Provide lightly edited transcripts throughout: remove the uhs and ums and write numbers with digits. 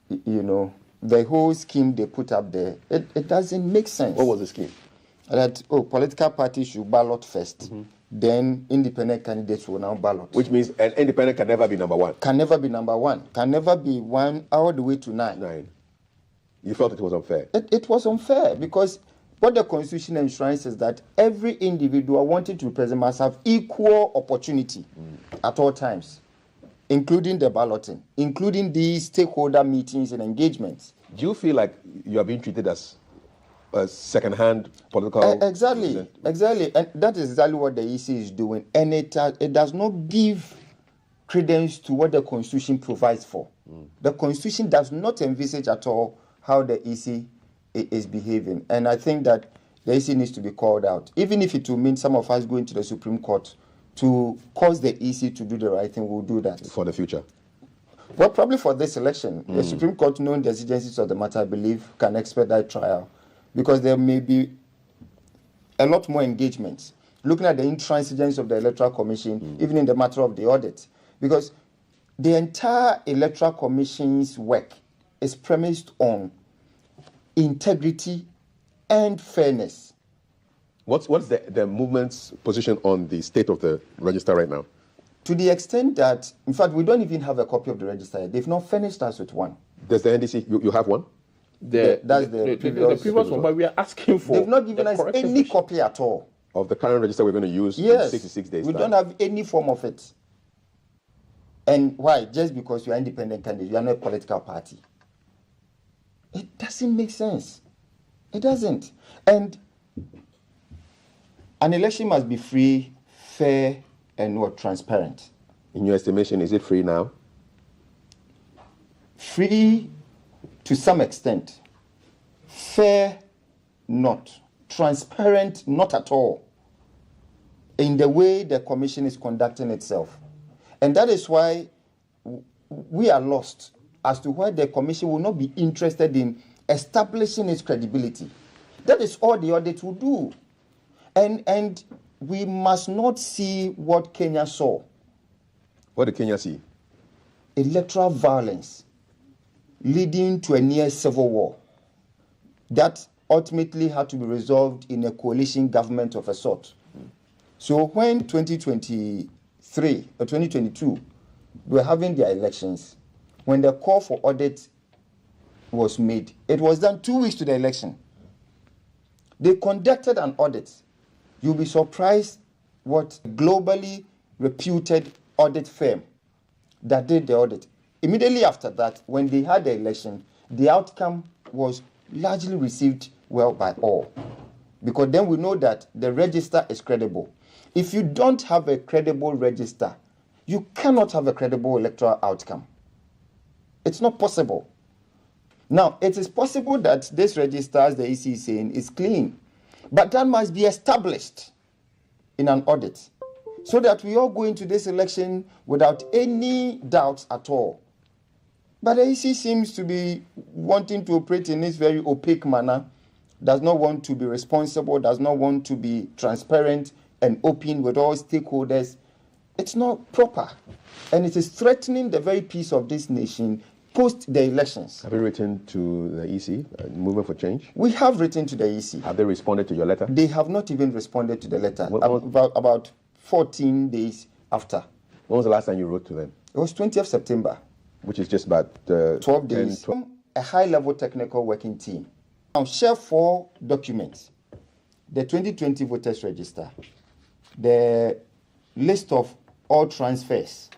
the whole scheme they put up there, it doesn't make sense. What was the scheme? That, political parties should ballot first, then independent candidates will now ballot. Which means an independent can never be number one. Can never be number one. Can never be one all the way to nine. You felt it was unfair? It was unfair because what the Constitution enshrines is that every individual wanting to represent must have equal opportunity at all times, including the balloting, including the stakeholder meetings and engagements. Do you feel like you are being treated as a second-hand political... Exactly. And that is exactly what the EC is doing. And it does not give credence to what the Constitution provides for. The Constitution does not envisage at all how the EC is behaving. And I think that the EC needs to be called out. Even if it will mean some of us going to the Supreme Court to cause the EC to do the right thing, we'll do that. For the future? Well, probably for this election. The Supreme Court, knowing the exigencies of the matter, I believe, can expedite trial. Because there may be a lot more engagements. Looking at the intransigence of the Electoral Commission, even in the matter of the audit. Because the entire Electoral Commission's work is premised on integrity and fairness. What's the movement's position on the state of the register right now? To the extent that, in fact, we don't even have a copy of the register yet. They've not furnished us with one. Does the NDC, you have one? That's the previous one, but we are asking for... They've not given us any copy at all. Of the current register we're going to use in 66 days. We don't have any form of it. And why? Just because you are independent candidate, you are not a political party. It doesn't make sense. It doesn't. And an election must be free, fair, and transparent. In your estimation, is it free now? Free to some extent. Fair, not. Transparent, not at all. In the way the commission is conducting itself. And that is why we are lost as to why the commission will not be interested in establishing its credibility. That is all the audit will do. And we must not see what Kenya saw. What did Kenya see? Electoral violence leading to a near civil war that ultimately had to be resolved in a coalition government of a sort. So when 2023 or 2022 we were having their elections, when the call for audit was made, it was done 2 weeks to the election. They conducted an audit. You'll be surprised what globally reputed audit firm that did the audit. Immediately after that, when they had the election, the outcome was largely received well by all. Because then we know that the register is credible. If you don't have a credible register, you cannot have a credible electoral outcome. It's not possible. Now, it is possible that this register, as the EC is saying, is clean. But that must be established in an audit so that we all go into this election without any doubts at all. But the EC seems to be wanting to operate in this very opaque manner, does not want to be responsible, does not want to be transparent and open with all stakeholders. It's not proper. And it is threatening the very peace of this nation post the elections. Have you written to the EC, Movement for Change? We have written to the EC. Have they responded to your letter? They have not even responded to the letter. About 14 days after. When was the last time you wrote to them? It was 20th September. Which is just about 12 days. From a high-level technical working team. Now, share 4 documents. The 2020 voters register. The list of all transfers.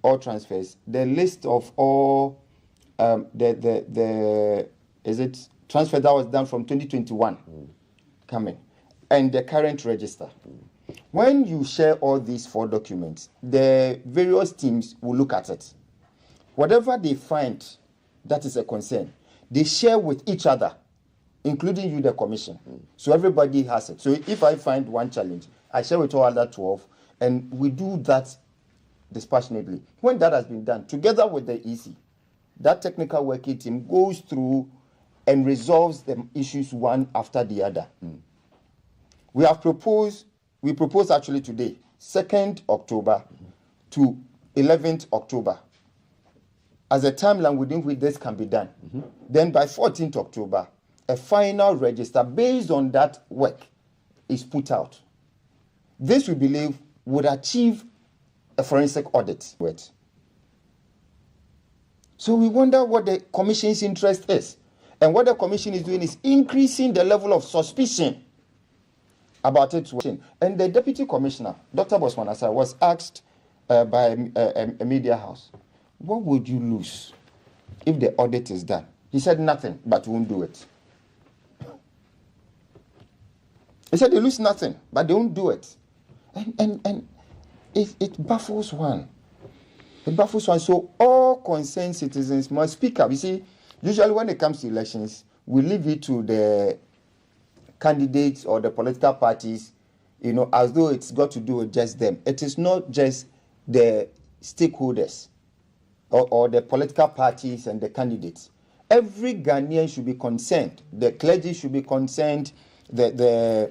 The list of all transfer that was done from 2021 coming, and the current register. When you share all these 4 documents, the various teams will look at it. Whatever they find that is a concern, they share with each other, including you, the commission. So everybody has it. So if I find one challenge, I share with all other 12, and we do that dispassionately. When that has been done, together with the EC, that technical working team goes through and resolves the issues one after the other. We propose actually today, 2nd October to 11th October, as a timeline within which this can be done. Then by 14th October, a final register based on that work is put out. This, we believe, would achieve a forensic audit. So we wonder what the Commission's interest is. And what the Commission is doing is increasing the level of suspicion about it. And the Deputy Commissioner, Dr. Bosman Asare, was asked by a media house, what would you lose if the audit is done? He said nothing, but won't do it. He said they lose nothing, but they won't do it. And it baffles one. It baffles one. So all concerned citizens must speak up. You see, usually when it comes to elections, we leave it to the candidates or the political parties, as though it's got to do with just them. It is not just the stakeholders or the political parties and the candidates. Every Ghanaian should be concerned. The clergy should be concerned. The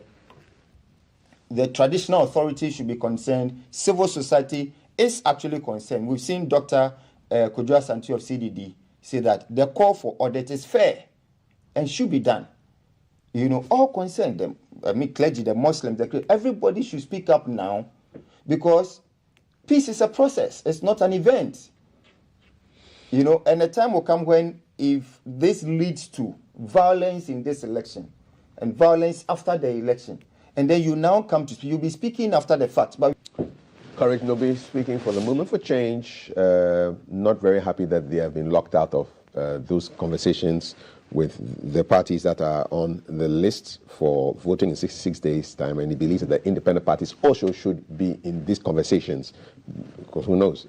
traditional authorities should be concerned. Civil society is actually concerned. We've seen Dr. Kojo Asante of CDD say that the call for audit is fair and should be done. All concerned, clergy, the Muslims, everybody should speak up now, because peace is a process. It's not an event. And a time will come when, if this leads to violence in this election and violence after the election, and then you now come to speak, you'll be speaking after the fact. But Courage Nobe speaking for the Movement for Change, not very happy that they have been locked out of those conversations with the parties that are on the list for voting in 66 days' time, and he believes that the independent parties also should be in these conversations, because who knows?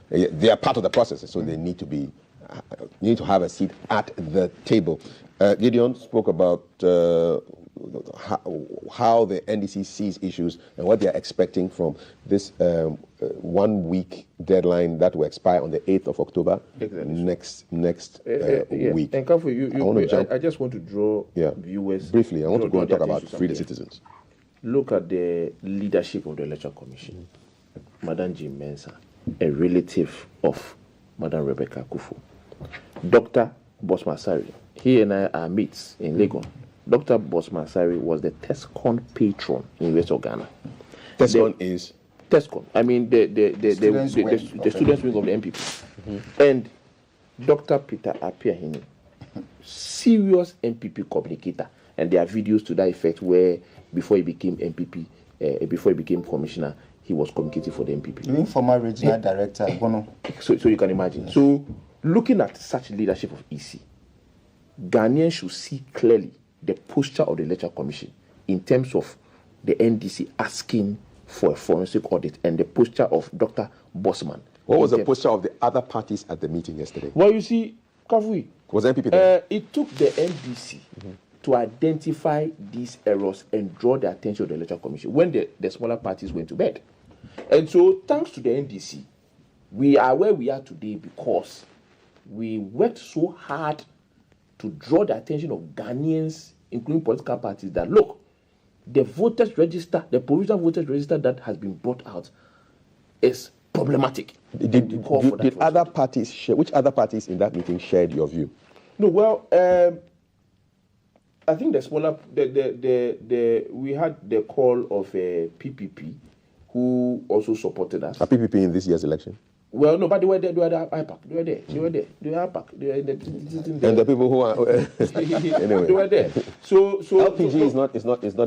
They are part of the process, so they need to have a seat at the table. Gideon spoke about how the NDC sees issues and what they are expecting from this 1 week deadline that will expire on the 8th of October, next week. And Kafu, I just want to draw viewers briefly. I want to go and talk about Free the Citizens. Look at the leadership of the Electoral Commission. Madam Jim Mensah, a relative of Madam Rebecca Kufu. Dr. Bosman Asare, he and I are mates in Lagos. Dr. Bosman Asare was the TESCON patron in West of Ghana. TESCON is? TESCON. I mean, the students' wing of the MPP. And Dr. Peter Apiahini, serious MPP communicator. And there are videos to that effect where, before he became MPP, before he became commissioner, he was communicating for the MPP. Even former regional director, Bono. So you can imagine. So, looking at such leadership of EC, Ghanaians should see clearly the posture of the Electoral Commission in terms of the NDC asking for a forensic audit, and the posture of Dr. Bosman. What was the posture of the other parties at the meeting yesterday? Well, you see, Kavui, was MPP there? It took the NDC to identify these errors and draw the attention of the Electoral Commission when the smaller parties went to bed. And so, thanks to the NDC, we are where we are today because we worked so hard to draw the attention of Ghanaians, including political parties, that look, the voters register, the provisional voters register that has been brought out is problematic. Did other parties share? Which other parties in that meeting shared your view? No, well, I think the smaller, we had the call of PPP, who also supported us. A PPP in this year's election? Well, no, but they were there. They were at IPAC. They were there. They were IPAC. And the people who are anyway, they were there. So LPG is not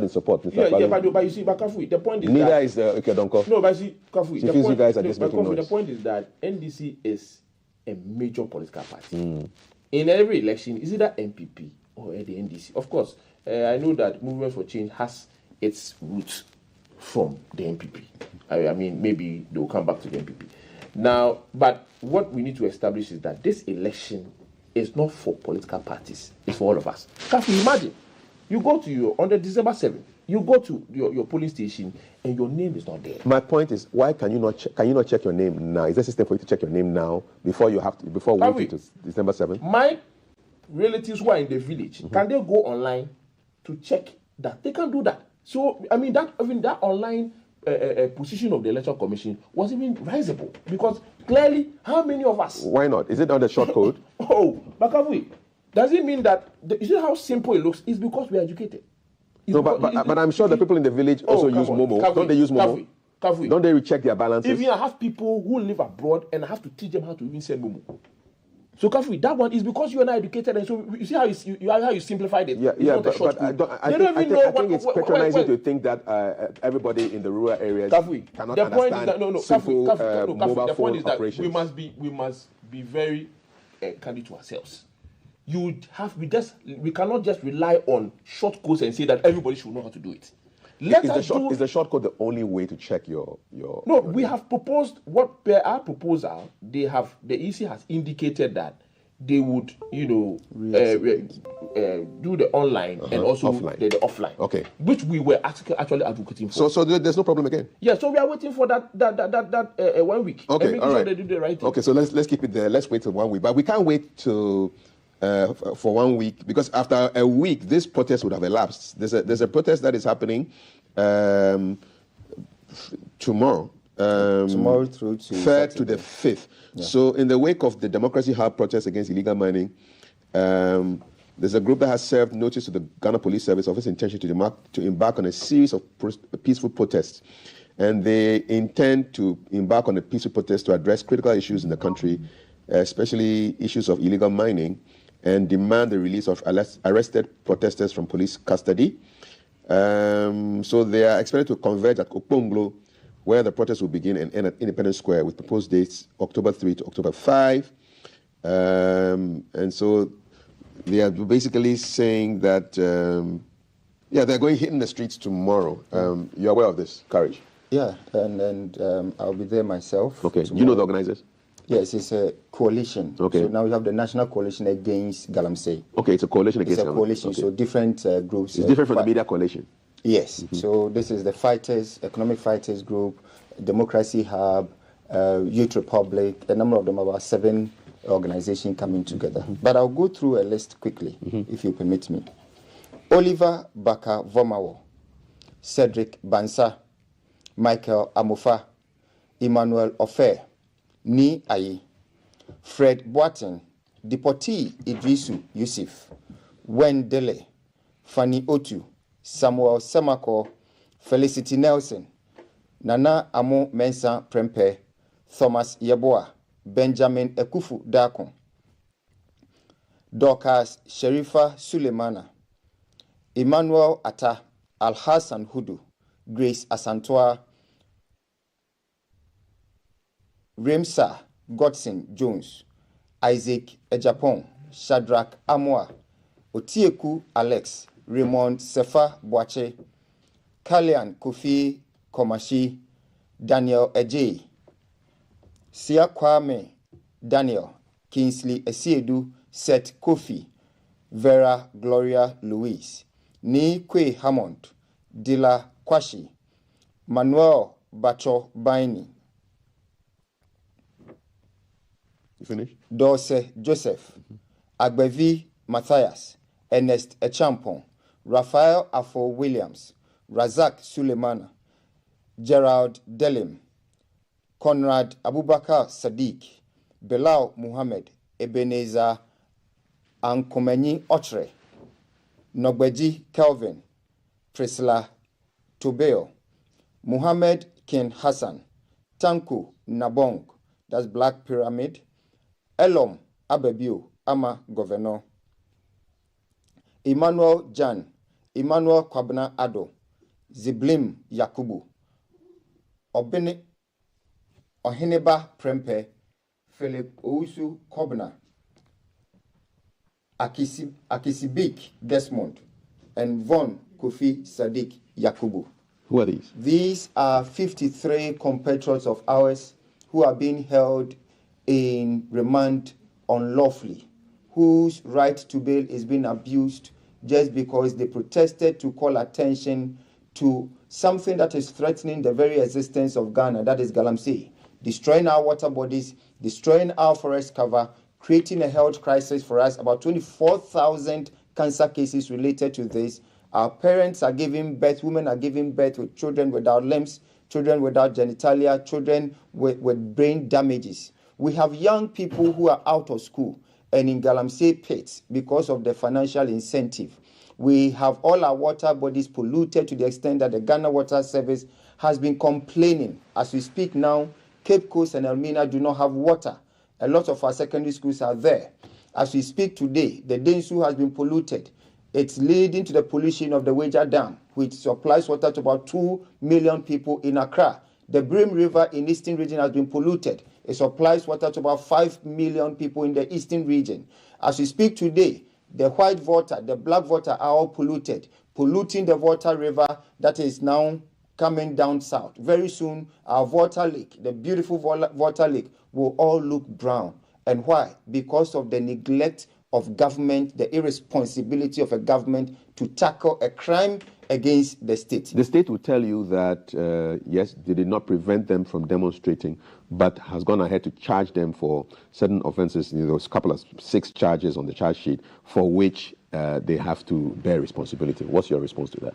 in support. Mr. But you see, Kafui, the point is neither that, is Okedonko. No, but see, Kafui, the point, you guys are just making noise. The point is that NDC is a major political party. In every election, is either MPP or the NDC. Of course, I know that Movement for Change has its roots from the MPP. I mean, maybe they will come back to the MPP. Now, but what we need to establish is that this election is not for political parties. It's for all of us. Can you imagine? You go to on the December 7th, you go to your polling station and your name is not there. My point is, why can you not check your name now? Is there a system for you to check your name now before waiting to December 7th? My relatives who are in the village, can they go online to check that? They can do that. So I mean that online position of the Electoral Commission was even risible, because clearly, how many of us? Why not? Is it on the short code? Oh, but does it mean that? You see how simple it looks? It's because we are educated. No, but I'm sure the people in the village also use Momo. Don't they use Momo? Don't they recheck their balances? Even I have people who live abroad and I have to teach them how to even send Momo. So Kafui, that one is because you are not educated, and so you see how you simplified it. Yeah, but I think it's patronizing to think that everybody in the rural areas cannot understand mobile phone operations. We must be very candid to ourselves. We cannot just rely on short codes and say that everybody should know how to do it. Is the short code the only way to check your we have proposed what per our proposal. The EC has indicated that they would, do the online and also offline. the offline. Okay. Which we were actually advocating for. So there's no problem again. Yeah. So we are waiting for that 1 week. Okay. All right. Sure they do the right thing. Okay. So let's keep it there. Let's wait till 1 week, but we can't wait to. For 1 week, because after a week this protest would have elapsed. There's a protest that is happening tomorrow. Tomorrow through to 3rd to the 5th. Yeah. So in the wake of the Democracy Hub protest against illegal mining, there's a group that has served notice to the Ghana Police Service of its intention to embark on a series of peaceful protests. And they intend to embark on a peaceful protest to address critical issues in the country, especially issues of illegal mining, and demand the release of arrested protesters from police custody. So they are expected to converge at Okponglo, where the protest will begin and end at Independence Square, with proposed dates October 3 to October 5. And so they are basically saying that, they're going hitting the streets tomorrow. You're aware of this, Courage? Yeah, and I'll be there myself. Okay, tomorrow. You know the organizers? Yes, it's a coalition. Okay. So now we have the National Coalition Against Galamsey. Okay, it's a coalition against It's a coalition, okay. So different groups. It's different from the media coalition. Yes. Mm-hmm. So this is the Economic Fighters Group, Democracy Hub, Youth Republic, a number of them, about 7 organizations coming together. Mm-hmm. But I'll go through a list quickly, if you permit me. Oliver Baka Vomawo, Cedric Bansa, Michael Amofa, Emmanuel Ofer, Ni Ayi, Fred Boatin, Deportee Idrisu Yusuf, Wendele, Fanny Otu, Samuel Samako, Felicity Nelson, Nana Amo Mensa Prempe, Thomas Yeboah, Benjamin Ekufu Dakon, Dorcas Sherifa Sulemana, Emmanuel Atta, Alhassan Hudu, Grace Asantoa, Remsa Godson Jones, Isaac Ejapon, Shadrach Amoa, Otieku Alex, Raymond Sefa Boache, Kalian Kofi Komashi, Daniel Ejay, Sia Kwame Daniel, Kingsley Esiedu, Seth Kofi, Vera Gloria Louise, Ni Kwe Hammond, Dila Kwashi, Manuel Bacho Baini. You finished? Dorse Joseph, Agbevi Matthias, Ernest Echampon, Raphael Afo Williams, Razak Sulemana, Gerald Delim, Conrad Abubakar Sadiq, Belal Muhammad, Ebenezer Ankomenyi Otre, Nogbeji Kelvin, Priscilla Tobeo, Muhammad Ken Hassan, Tanku Nabong, that's Black Pyramid, Elom Abebio, Ama Governor, Emmanuel Jan, Emmanuel Kwabena Ado, Ziblim Yakubu, Obene Oheneba Prempe, Philip Ousu Kobna, Akisibik Desmond, and Von Kofi Sadiq Yakubu. Who are these? These are 53 compatriots of ours who are being held in remand unlawfully, whose right to bail is being abused just because they protested to call attention to something that is threatening the very existence of Ghana, that is Galamsey, destroying our water bodies, destroying our forest cover, creating a health crisis for us, about 24,000 cancer cases related to this. Our parents are giving birth, women are giving birth with children without limbs children without genitalia, children with brain damages. We have young people who are out of school and in Galamsey pits because of the financial incentive. We have all our water bodies polluted to the extent that the Ghana Water Service has been complaining. As we speak now, Cape Coast and Elmina do not have water. A lot of our secondary schools are there. As we speak today, the Densu has been polluted. It's leading to the pollution of the Weja Dam, which supplies water to about 2 million people in Accra. The Brim River in Eastern Region has been polluted. It supplies water to about 5 million people in the Eastern Region. As we speak today, the white water, the black water are all polluted, polluting the Volta River that is now coming down south. Very soon, our Volta Lake, the beautiful Volta Lake, will all look brown. And why? Because of the neglect of government, the irresponsibility of a government to tackle a crime against the state. The state will tell you that, yes, they did not prevent them from demonstrating, but has gone ahead to charge them for certain offenses. There was a couple of 6 charges on the charge sheet for which they have to bear responsibility. What's your response to that?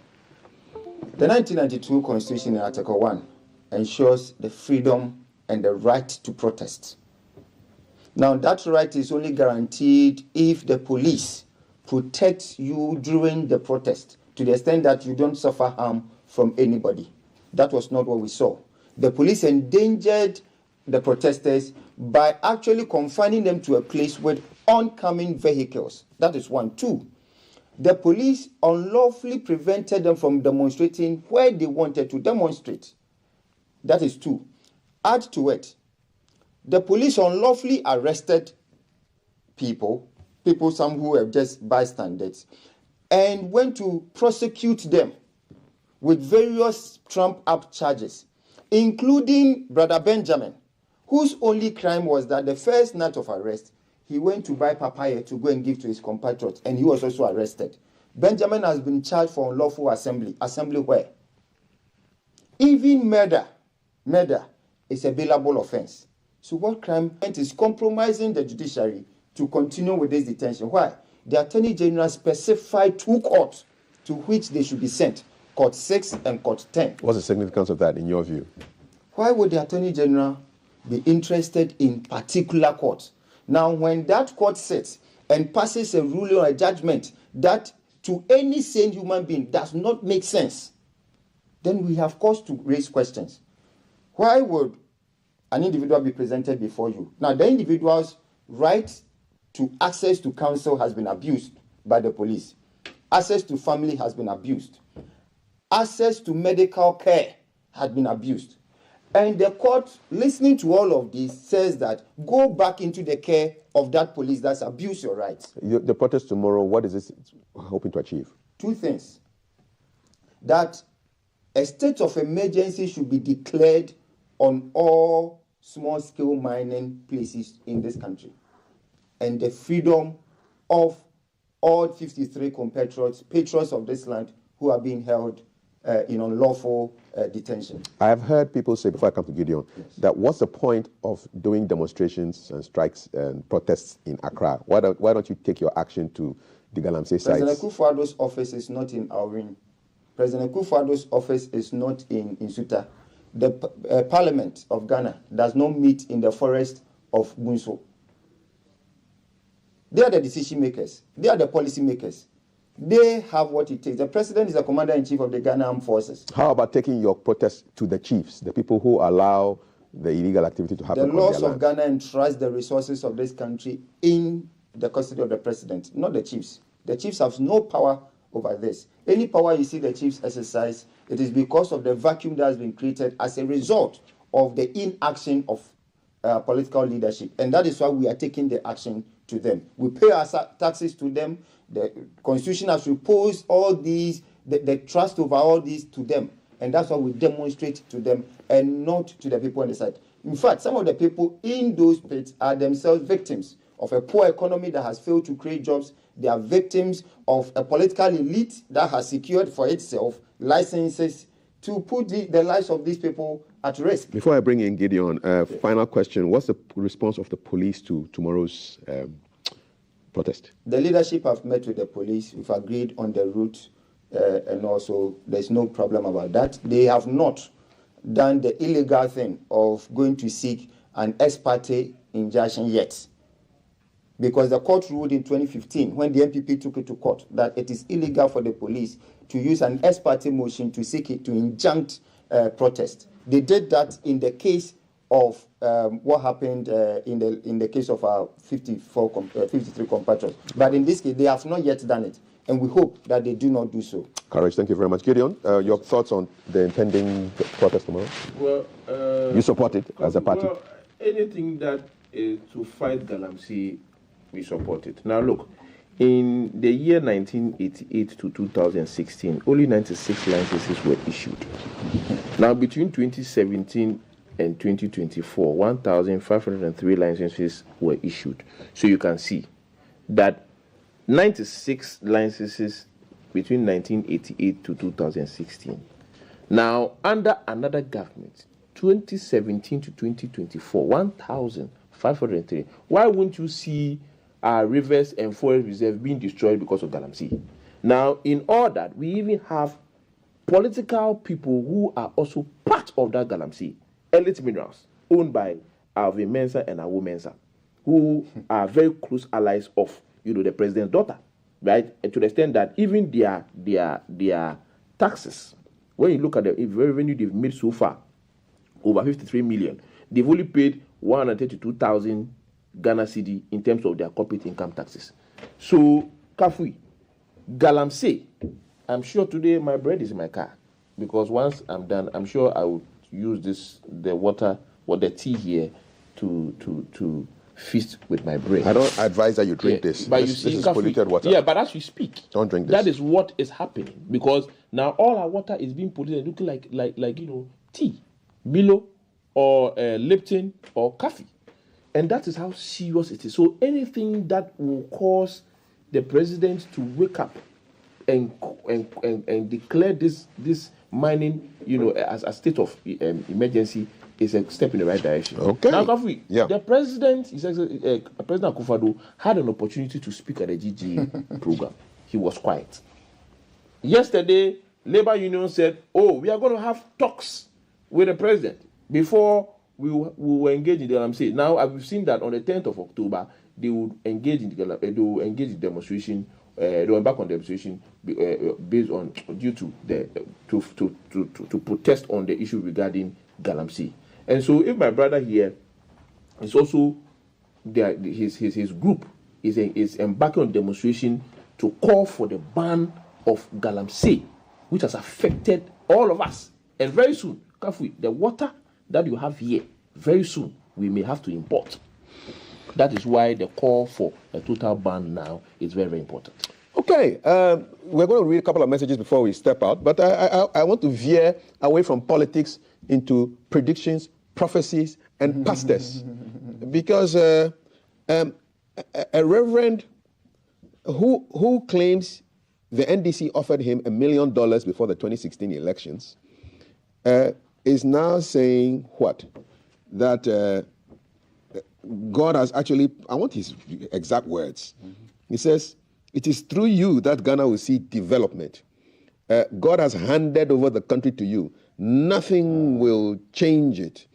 The 1992 Constitution in Article 1 ensures the freedom and the right to protest. Now, that right is only guaranteed if the police protects you during the protest to the extent that you don't suffer harm from anybody. That was not what we saw. The police endangered the protesters by actually confining them to a place with oncoming vehicles. That is 1. 2, the police unlawfully prevented them from demonstrating where they wanted to demonstrate. That is 2. Add to it, the police unlawfully arrested people, some who were just bystanders, and went to prosecute them with various trump-up charges, including Brother Benjamin, whose only crime was that the first night of arrest, he went to buy papaya to go and give to his compatriots, and he was also arrested. Benjamin has been charged for unlawful assembly. Assembly where? Even murder is a bailable offense. So what crime is compromising the judiciary to continue with this detention? Why? The Attorney General specified 2 courts to which they should be sent, Court 6 and Court 10. What's the significance of that in your view? Why would the Attorney General be interested in particular courts? Now, when that court sits and passes a ruling or a judgment that to any sane human being does not make sense, then we have cause to raise questions. Why would an individual be presented before you? Now, the individual's right to access to counsel has been abused by the police. Access to family has been abused. Access to medical care has been abused. And the court, listening to all of this, says that go back into the care of that police that's abused your rights. The protest tomorrow, what is it hoping to achieve? 2 things. That a state of emergency should be declared on all small-scale mining places in this country, and the freedom of all 53 compatriots, patrons of this land who are being held in unlawful detention. I have heard people say, before I come to Gideon, yes, that what's the point of doing demonstrations and strikes and protests in Accra? Why don't you take your action to the Galamsey sites? President Akufo-Addo's office is not in Aurine. President Akufo-Addo's office is not in Suta. The Parliament of Ghana does not meet in the forest of Bunso. They are the decision makers. They are the policy makers. They have what it takes. The president is the commander-in-chief of the Ghana Armed Forces. How about taking your protest to the chiefs, the people who allow the illegal activity to happen? The laws of Ghana entrust the resources of this country in the custody of the president, not the chiefs. The chiefs have no power over this. Any power you see the chiefs exercise, it is because of the vacuum that has been created as a result of the inaction of political leadership. And that is why we are taking the action to them. We pay our taxes to them. The Constitution has reposed all these, the trust over all these to them. And that's why we demonstrate to them and not to the people on the side. In fact, some of the people in those pits are themselves victims of a poor economy that has failed to create jobs. They are victims of a political elite that has secured for itself licenses to put the lives of these people at risk. Before I bring in Gideon, final question. What's the response of the police to tomorrow's protest? The leadership have met with the police. We've agreed on the route, and also there's no problem about that. They have not done the illegal thing of going to seek an ex parte injunction yet. Because the court ruled in 2015, when the NPP took it to court, that it is illegal for the police to use an ex parte motion to seek it to injunct protest. They did that in the case of what happened in the case of our 53 compatriots. But in this case, they have not yet done it. And we hope that they do not do so. Courage, thank you very much. Gideon, your thoughts on the impending protest tomorrow? Well, you support it as a party? Well, anything that is to fight Galamsey, we support it. Now look, in the year 1988 to 2016, only 96 licenses were issued. Now between 2017 and 2024, 1,503 licenses were issued. So you can see that 96 licenses between 1988 to 2016. Now, under another government, 2017 to 2024, 1,503. Why won't you see our rivers and forest reserve being destroyed because of Galamsey? Now, in all that, we even have political people who are also part of that Galamsey, Elite Minerals, owned by Alvin Mensah and Awo Mensah, who are very close allies of the president's daughter, right? And to the extent that even their taxes, when you look at the revenue they've made so far, over 53 million, they've only paid 132,000 Ghana cedi in terms of their corporate income taxes. So, Kafui, Galamsey, I'm sure today my bread is in my car, because once I'm done, I'm sure I will use the water or the tea here to feast with my brain. I don't advise that you drink this. But this is polluted water. Yeah, but as we speak, don't drink this. That is what is happening, because now all our water is being polluted, looking like tea, Milo, or Lipton, or coffee, and that is how serious it is. So anything that will cause the president to wake up and declare this mining, as a state of emergency, is a step in the right direction. Okay. Now, Kafui, yeah. The president, President Akufo-Addo, had an opportunity to speak at the GG program. He was quiet. Yesterday, Labour Union said, we are going to have talks with the president before we will engage in the Galamsey. Now, I've seen that on the 10th of October, they would engage in the demonstration. They went back on demonstration based on to protest on the issue regarding Galamsey. And so, if my brother here is also his group is embarking on demonstration to call for the ban of Galamsey, which has affected all of us, and very soon, Kafui, the water that you have here, very soon we may have to import. That is why the call for a total ban now is very, very important. Okay, we're going to read a couple of messages before we step out, but I want to veer away from politics into predictions, prophecies, and pastors. Because a reverend who claims the NDC offered him $1 million before the 2016 elections is now saying what? That God has actually, I want his exact words. He says, "It is through you that Ghana will see development. God has handed over the country to you. Nothing will change it."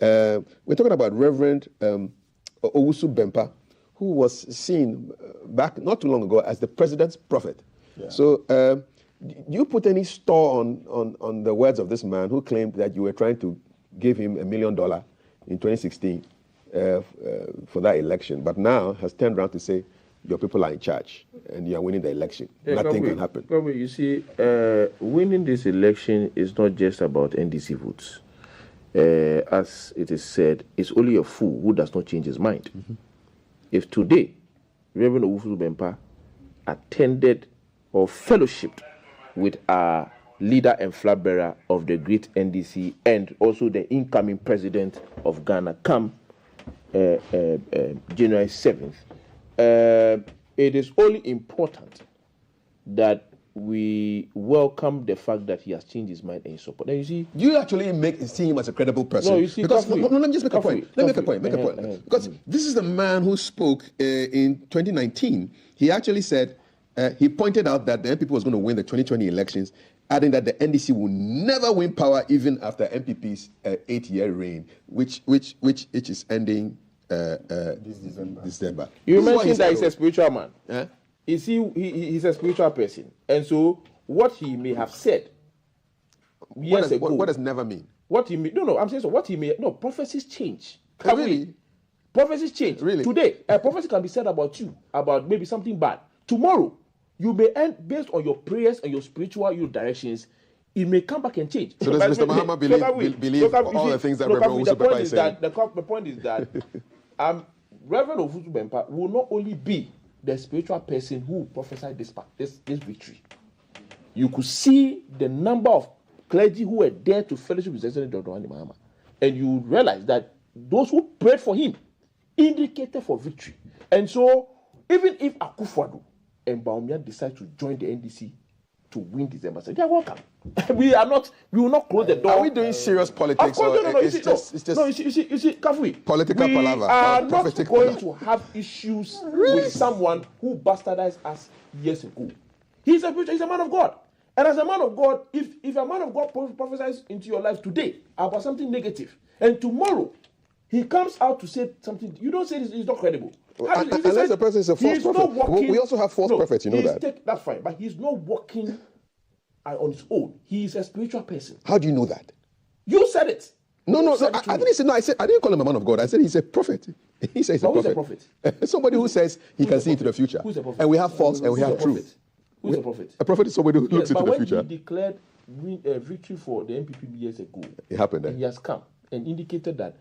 We're talking about Reverend Owusu Bempah, who was seen back not too long ago as the president's prophet. Yeah. So do you put any store on the words of this man who claimed that you were trying to give him $1 million in 2016 for that election, but now has turned around to say your people are in charge and you are winning the election? Yeah, nothing can happen. You see, winning this election is not just about NDC votes. As it is said, it's only a fool who does not change his mind. Mm-hmm. If today Reverend Owusu Bempah attended or fellowshipped with our leader and flag bearer of the great NDC and also the incoming president of Ghana come January 7th, it is only important that we welcome the fact that he has changed his mind and support. Now, you see, you actually see him as a credible person. No, you see, because let me just make a point. Let me make a point. Because this is the man who spoke in 2019. He actually said, he pointed out that the NPP was going to win the 2020 elections, adding that the NDC will never win power even after MPP's 8-year reign, which is ending This December. You This is what mentioned that said, he's a spiritual man. eh? He's a spiritual person. And so what he may have said years ago. What does never mean? What he may, no, I'm saying so. What he may, no, prophecies change. Really? Prophecies change. Really? Today, a prophecy can be said about you, about maybe something bad. Tomorrow, you may end based on your prayers and your spiritual directions. It may come back and change. So does Mr. Mahama believe all the things that Reverend Owusu Bempah is saying? The point is that Reverend Owusu Bempah will not only be the spiritual person who prophesied this victory. You could see the number of clergy who were there to fellowship with President Dr. Dramani Mahama, and you realize that those who prayed for him indicated for victory. And so, even if Akufo-Addo and Bawumia decide to join the NDC to win December, they are welcome. We will not close the door. Are we doing serious politics? Of course, no. It's just You see, Kafui, political we palaver. are not Prophetic going palaver. to have issues with someone who bastardized us years ago. He's a preacher. He's a man of God. And as a man of God, if a man of God prophesies into your life today about something negative, and tomorrow he comes out to say something, you don't say this is not credible. Unless the person is a false prophet. We also have false prophets, you know that. That's fine, but he's not working on his own. He is a spiritual person. How do you know that? You said it. No. I didn't say no. I didn't call him a man of God. I said he's a prophet. He says he's a Who's prophet. a prophet? Somebody who says he can see into the future. Who's a prophet? And we have false and we have truth. Who's a prophet? A prophet is somebody who looks into the future. But when he declared victory for the MPP years ago, It happened. and he has come and indicated that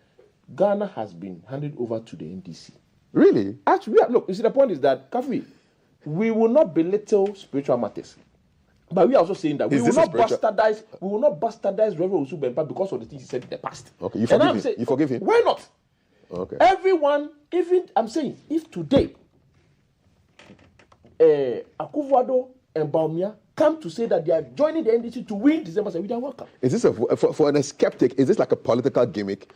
Ghana has been handed over to the NDC. Really? Actually, look, you see, the point is that, Kafi, we will not belittle spiritual matters. But we are also saying that we will not bastardize Reverend Owusu Bempah because of the things he said in the past. Okay, you forgive him? You forgive him? Why not? Okay. Everyone, even, I'm saying, if today, Akufo-Addo and Bawumia come to say that they are joining the NDC to win December, we are welcome. Is this for a skeptic? Is this like a political gimmick?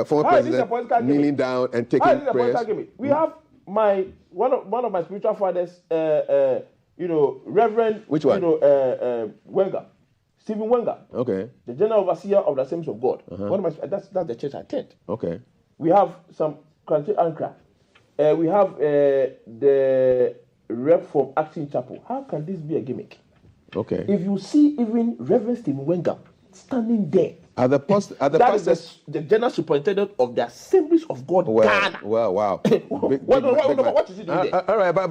Former president kneeling down and taking prayers. We have one of my spiritual fathers, Reverend. Which one? Wenger, Stephen Wenger. Okay. The general overseer of the Assemblies of God. One of my that's the church I attend. Okay. We have some country Ankara. We have the rep from Action Chapel. How can this be a gimmick? Okay. If you see even Reverend Stephen Wenger standing there, that is the general superintendent of the Assemblies of God, Ghana. Wow. What is he doing there? All right, but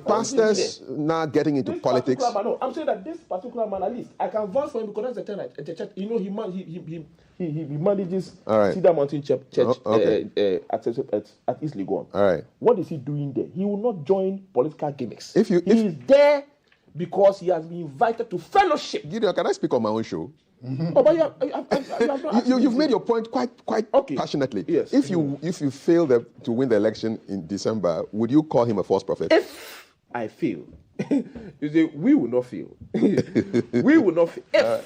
pastors now getting into politics. I'm saying that this particular man, at least, I can vouch for him because that's the tenant at the church. You know, he manages Cedar Mountain Church at East Legon. All right. What is he doing there? He will not join political gimmicks. He is there because he has been invited to fellowship. Gideon, can I speak on my own show? Oh, but you've made your point quite passionately. Yes. If you fail to win the election in December, would you call him a false prophet? If I fail, you say we will not fail. We will not fail.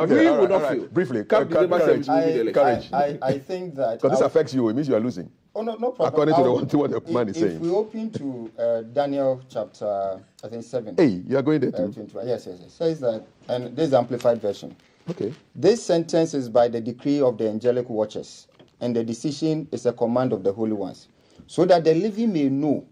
We will not fail. Briefly, courage. I think that because this affects you, it means you are losing. Oh, no problem. According to what the man is saying. If we open to Daniel chapter, 7. Hey, you are going there too? 21. Yes. It says that, and this is the Amplified Version. Okay. This sentence is by the decree of the angelic watchers, and the decision is a command of the holy ones, so that the living may know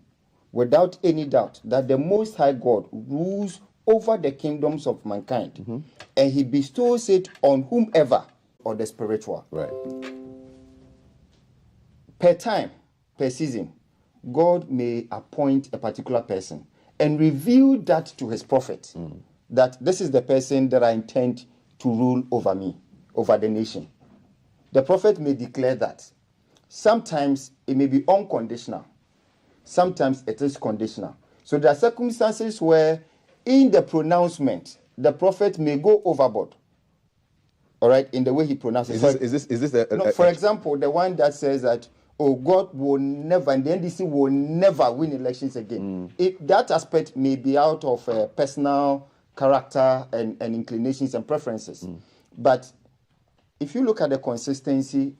without any doubt that the Most High God rules over the kingdoms of mankind, and he bestows it on whomever, or the spiritual. Right. Per time, per season, God may appoint a particular person and reveal that to his prophet, that this is the person that I intend to rule over me, over the nation. The prophet may declare that. Sometimes it may be unconditional. Sometimes it is conditional. So there are circumstances where in the pronouncement, the prophet may go overboard. All right, in the way he pronounces. Is this for example, the one that says that, oh, God will never, and the NDC will never win elections again. That aspect may be out of personal character and inclinations and preferences. But if you look at the consistency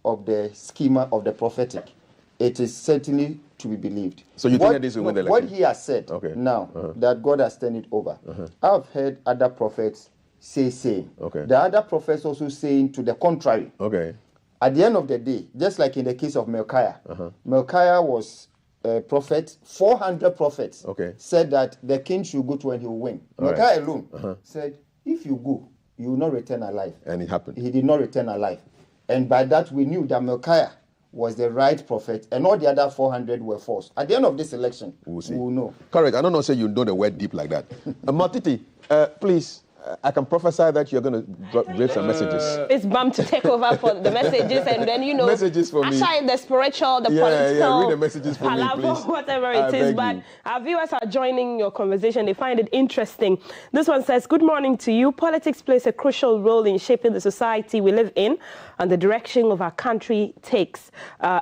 of the schema of the prophetic, it is certainly to be believed. So you think that this will win the What election? he has said now that God has turned it over, I've heard other prophets say. Okay. The other prophets also saying to the contrary. Okay. At the end of the day, just like in the case of Micaiah, Micaiah was a prophet. 400 prophets said that the king should go to and he will win. Micaiah alone said, if you go, you will not return alive. And it happened. He did not return alive. And by that, we knew that Micaiah was the right prophet, and all the other 400 were false. At the end of this election, we will know. Correct. I don't know, say you know the word deep like that. Matiti, please, I can prophesy that you're going to give some messages. It's Bam to take over for the messages, and then, messages for me. Aside the spiritual, the political, read the messages for me, please. Whatever it is. But our viewers are joining your conversation. They find it interesting. This one says, good morning to you. Politics plays a crucial role in shaping the society we live in and the direction of our country takes.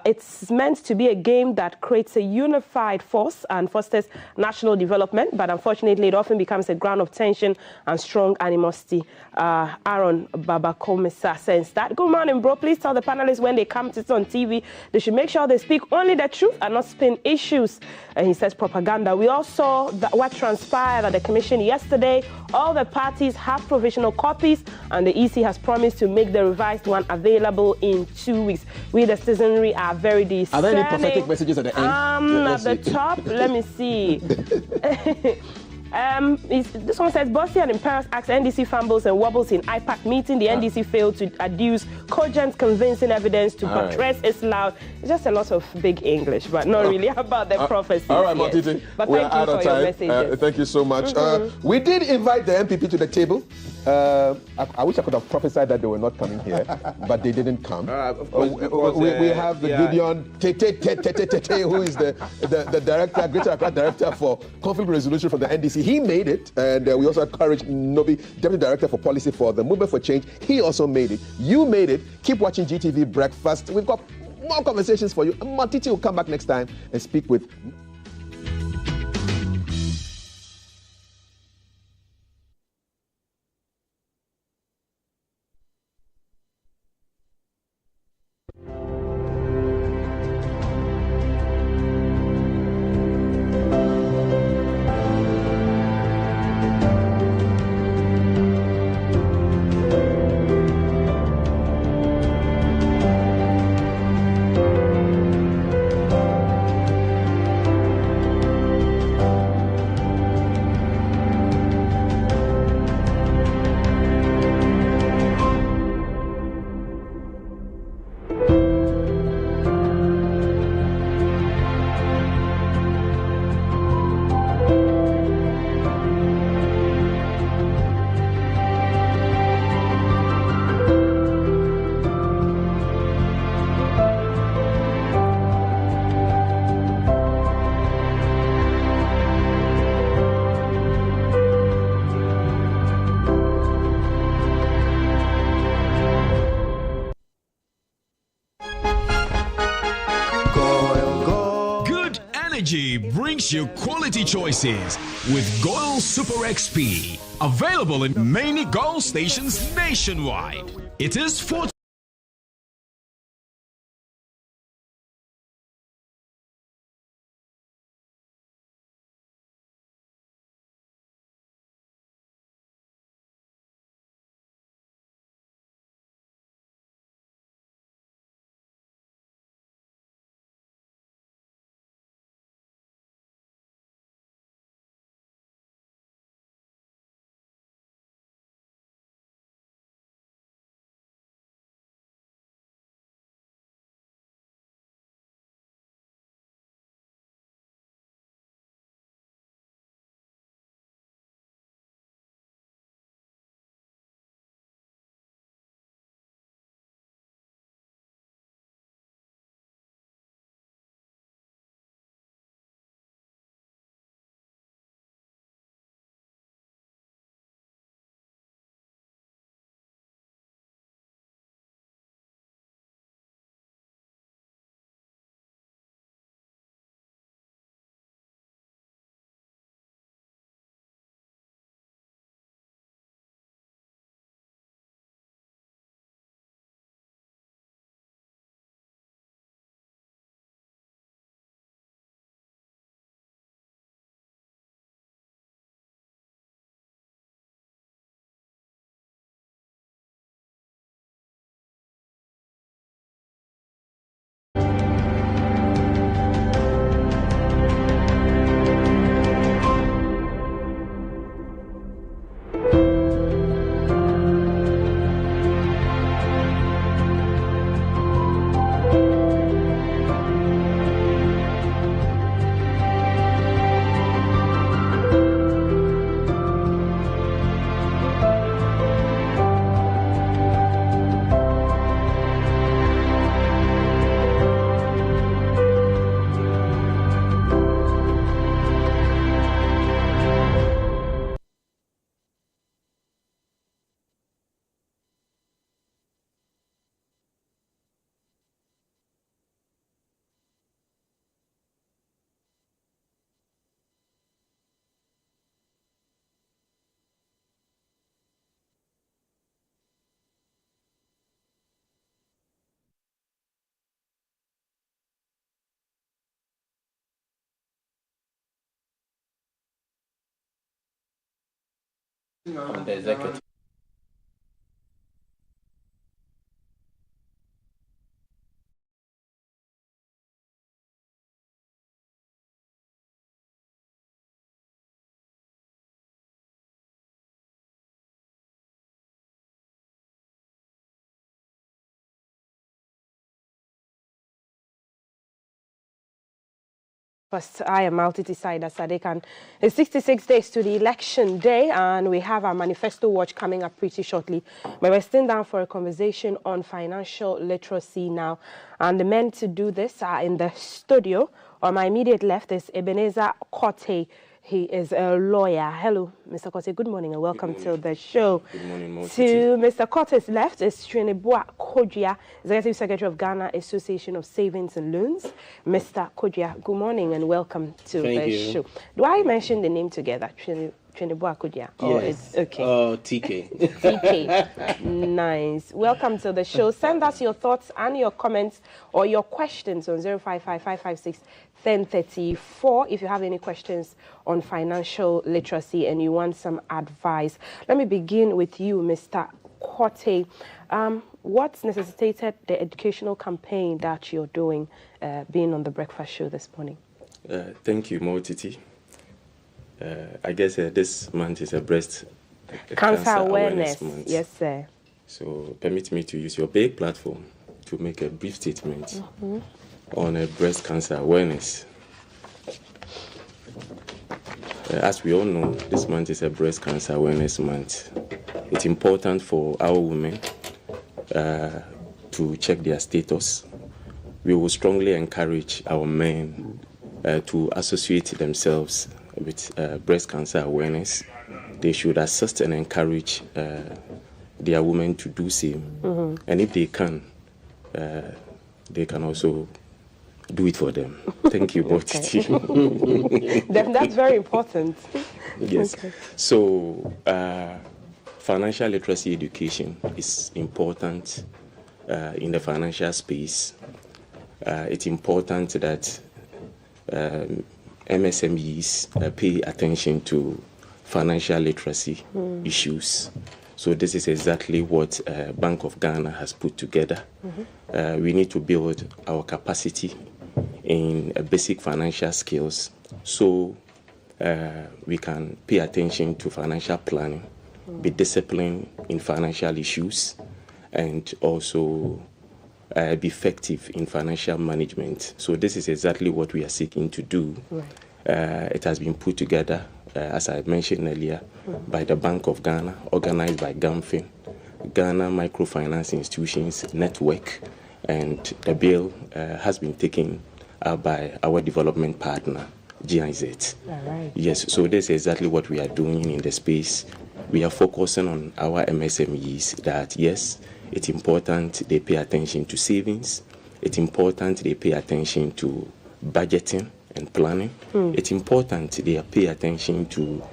It's meant to be a game that creates a unified force and fosters national development, but unfortunately, it often becomes a ground of tension and strong animosity. Aaron Babakomisa says that. Good morning, bro. Please tell the panelists when they come to sit on TV, they should make sure they speak only the truth and not spin issues. And he says propaganda. We all saw what transpired at the commission yesterday. All the parties have provisional copies, and the EC has promised to make the revised one available in 2 weeks. We, the citizenry, are very discerning. Are there any prophetic messages at the end? At the top, let me see. This one says, Bossy and Imperos asked NDC fumbles and wobbles in IPAC meeting. The NDC failed to adduce cogent, convincing evidence to buttress its loud. It's just a lot of big English, but not really about the prophecy. All right, Matiti. But we thank are you out for of your time. messages. Thank you so much. We did invite the MPP to the table. I wish I could have prophesied that they were not coming here, but they didn't come. Of course, we have the Gideon who is the director, Greater Accra director for conflict resolution for the NDC. He made it, and we also had Courage Nobi, deputy director for policy for the Movement for Change. He also made it. You made it. Keep watching GTV Breakfast. We've got more conversations for you. Matiti will come back next time and speak with brings you quality choices with Goil Super XP. Available in many Goil stations nationwide. It is for on the executive. First, I am Altiti Saida Sadek, and it's 66 days to the election day, and we have our manifesto watch coming up pretty shortly. But we're sitting down for a conversation on financial literacy now, and the men to do this are in the studio. On my immediate left is Ebenezer Kortey. He is a lawyer. Hello, Mr. Kortey. Good morning and welcome to the show. Good morning, Mo. To Mr. Kortey's left is Trinibua Kodua, Executive Secretary of Ghana Association of Savings and Loans. Mr. Kodua, good morning and welcome to the show. Do I mention the name together, Trinibua Kodua? Yes. It's okay. TK. TK. Nice. Welcome to the show. Send us your thoughts and your comments or your questions on 055-556-1034 if you have any questions on financial literacy and you want some advice. Let me begin with you, Mr. Kortey. What's necessitated the educational campaign that you're doing, being on the breakfast show this morning? Thank you, Mo Titi. I guess this month is a breast cancer awareness month. Yes, sir. So permit me to use your big platform to make a brief statement on breast cancer awareness. As we all know, this month is a breast cancer awareness month. It's important for our women to check their status. We will strongly encourage our men to associate themselves with breast cancer awareness. They should assist and encourage their women to do same. And if they can also do it for them. Thank you, Titi. That's very important. Yes. Okay. So, financial literacy education is important in the financial space. It's important that MSMEs pay attention to financial literacy issues. So this is exactly what Bank of Ghana has put together. We need to build our capacity in basic financial skills so we can pay attention to financial planning, be disciplined in financial issues, and also be effective in financial management. So this is exactly what we are seeking to do. Right. It has been put together, as I mentioned earlier, by the Bank of Ghana, organized by GAMFIN, Ghana Microfinance Institutions Network, and the bill has been taken up by our development partner, GIZ. All right. Yes, so this is exactly what we are doing in the space. We are focusing on our MSMEs that, yes, it's important they pay attention to savings. It's important they pay attention to budgeting and planning. It's important they pay attention to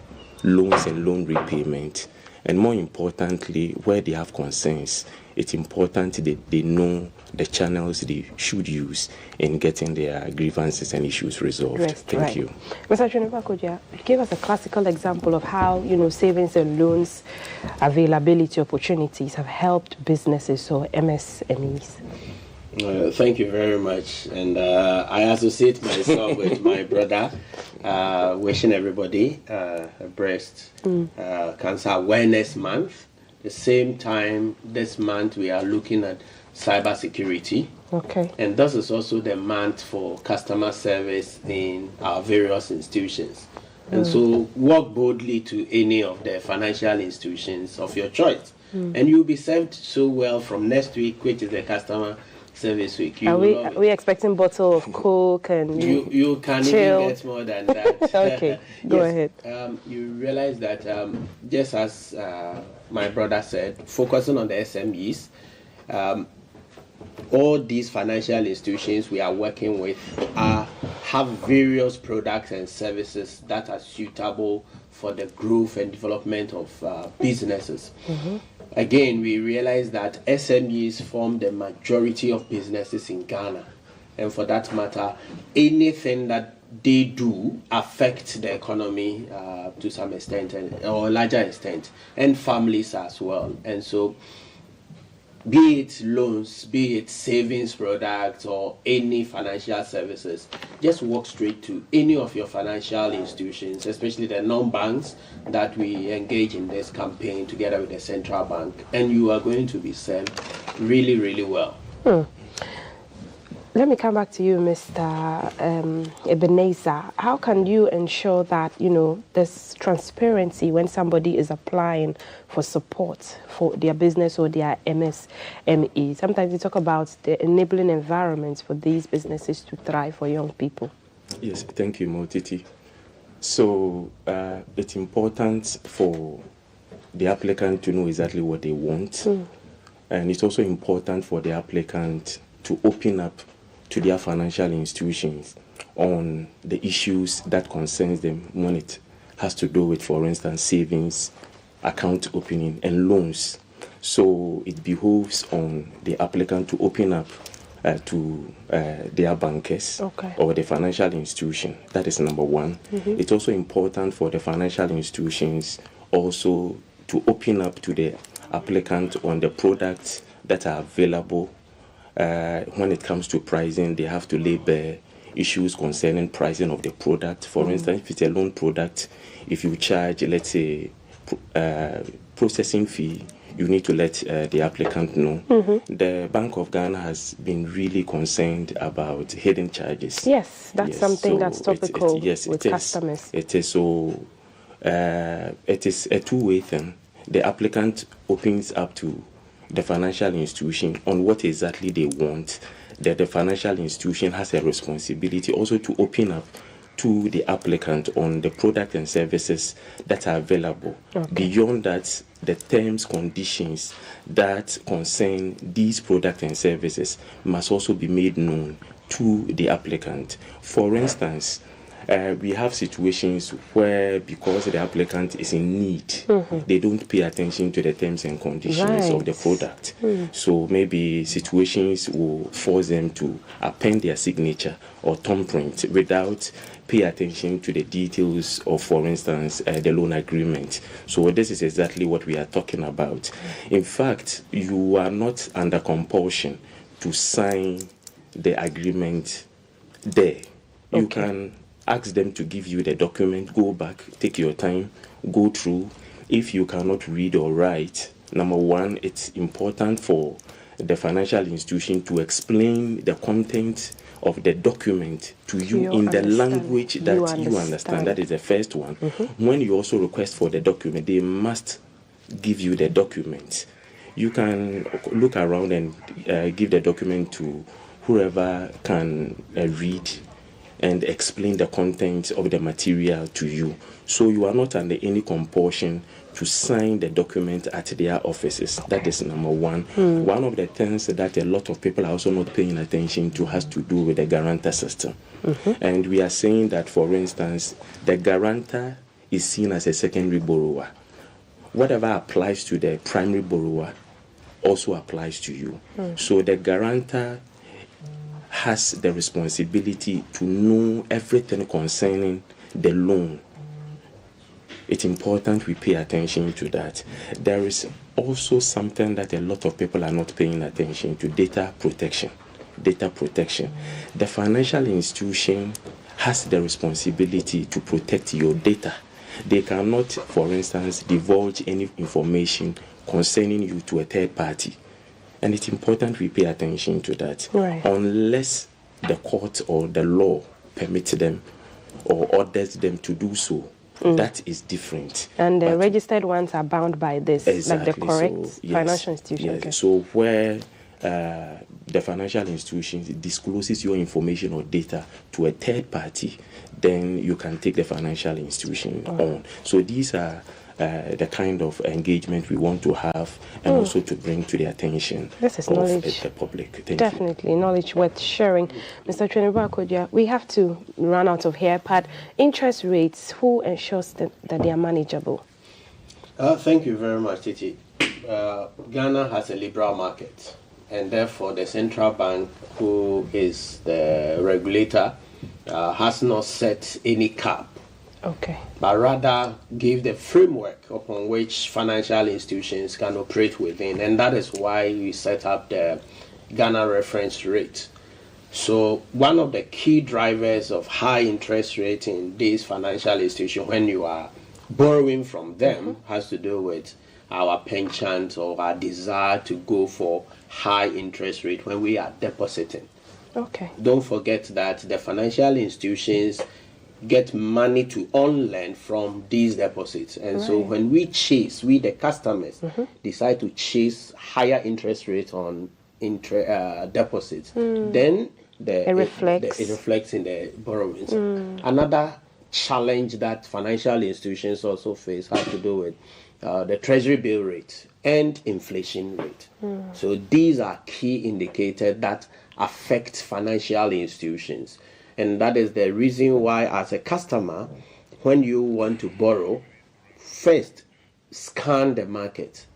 loans and loan repayment. And more importantly, where they have concerns, it's important they know the channels they should use in getting their grievances and issues resolved. Thank you. Mr. Trinibua Kodua, give us a classical example of how, savings and loans availability opportunities have helped businesses or MSMEs. Thank you very much. And I associate myself with my brother, wishing everybody a breast cancer awareness month. At the same time, this month we are looking at cybersecurity. Okay. And this is also the month for customer service in our various institutions. And so walk boldly to any of the financial institutions of your choice. And you'll be served so well from next week, which is the customer service week. Are we expecting bottle of Coke and you can chill? Even get more than that. Okay, go ahead. You realize that just as my brother said, focusing on the SMEs, all these financial institutions we are working with have various products and services that are suitable for the growth and development of businesses. Again, we realize that SMEs form the majority of businesses in Ghana. And for that matter, anything that they do affect the economy to some extent or a larger extent, and families as well. And so, be it loans, be it savings products, or any financial services, just walk straight to any of your financial institutions, especially the non-banks that we engage in this campaign together with the central bank, and you are going to be served really, really well. Let me come back to you, Mr. Ebenezer. How can you ensure that, there's transparency when somebody is applying for support for their business or their MSME? Sometimes we talk about the enabling environments for these businesses to thrive for young people. Yes, thank you, Motiti. So it's important for the applicant to know exactly what they want. And it's also important for the applicant to open up to their financial institutions on the issues that concerns them when it has to do with, for instance, savings, account opening, and loans. So it behooves on the applicant to open up to their bankers or the financial institution. That is number one. It's also important for the financial institutions also to open up to the applicant on the products that are available. When it comes to pricing, they have to lay bare issues concerning pricing of the product. For instance, if it's a loan product, if you charge, let's say, processing fee, you need to let the applicant know. The Bank of Ghana has been really concerned about hidden charges. Yes, that's something that's topical with customers. It is so. It is a two-way thing. The applicant opens up to the financial institution on what exactly they want. That the financial institution has a responsibility also to open up to the applicant on the product and services that are available. Beyond that, the terms, conditions that concern these products and services must also be made known to the applicant. For instance, we have situations where, because the applicant is in need, they don't pay attention to the terms and conditions of the product. So maybe situations will force them to append their signature or thumbprint without pay attention to the details of, for instance, the loan agreement. So this is exactly what we are talking about. In fact, you are not under compulsion to sign the agreement there. You can ask them to give you the document, go back, take your time, go through. If you cannot read or write, number one, it's important for the financial institution to explain the content of the document to you in the language that you understand. That is the first one. When you also request for the document, they must give you the document. You can look around and give the document to whoever can read and explain the content of the material to you. So you are not under any compulsion to sign the document at their offices. That is number one. One of the things that a lot of people are also not paying attention to has to do with the guarantor system. And we are saying that, for instance, the guarantor is seen as a secondary borrower. Whatever applies to the primary borrower also applies to you. So the guarantor has the responsibility to know everything concerning the loan. It's important we pay attention to that. There is also something that a lot of people are not paying attention to: data protection. Data protection. The financial institution has the responsibility to protect your data. They cannot, for instance, divulge any information concerning you to a third party. And it's important we pay attention to that. Unless the court or the law permits them or orders them to do so, that is different. And the registered ones are bound by this, like the correct financial institution. Yes. So where the financial institution discloses your information or data to a third party, then you can take the financial institution on. So these are the kind of engagement we want to have, and also to bring to the attention of the public. Definitely, knowledge worth sharing. Mr. Twenibu Akodua, we have to run out of here, but interest rates, who ensures that they are manageable? Thank you very much, Titi. Ghana has a liberal market, and therefore the central bank, who is the regulator, has not set any cap, Okay. but rather give the framework upon which financial institutions can operate within. And that is why we set up the Ghana reference rate. So one of the key drivers of high interest rate in these financial institutions when you are borrowing from them has to do with our penchant or our desire to go for high interest rate when we are depositing. Okay. Don't forget that the financial institutions get money to unlend from these deposits. And so when we the customers, decide to chase higher interest rates on deposits, then it reflects in the borrowings. Another challenge that financial institutions also face has to do with the treasury bill rate and inflation rate. So these are key indicators that affect financial institutions. And that is the reason why, as a customer, when you want to borrow, first scan the market.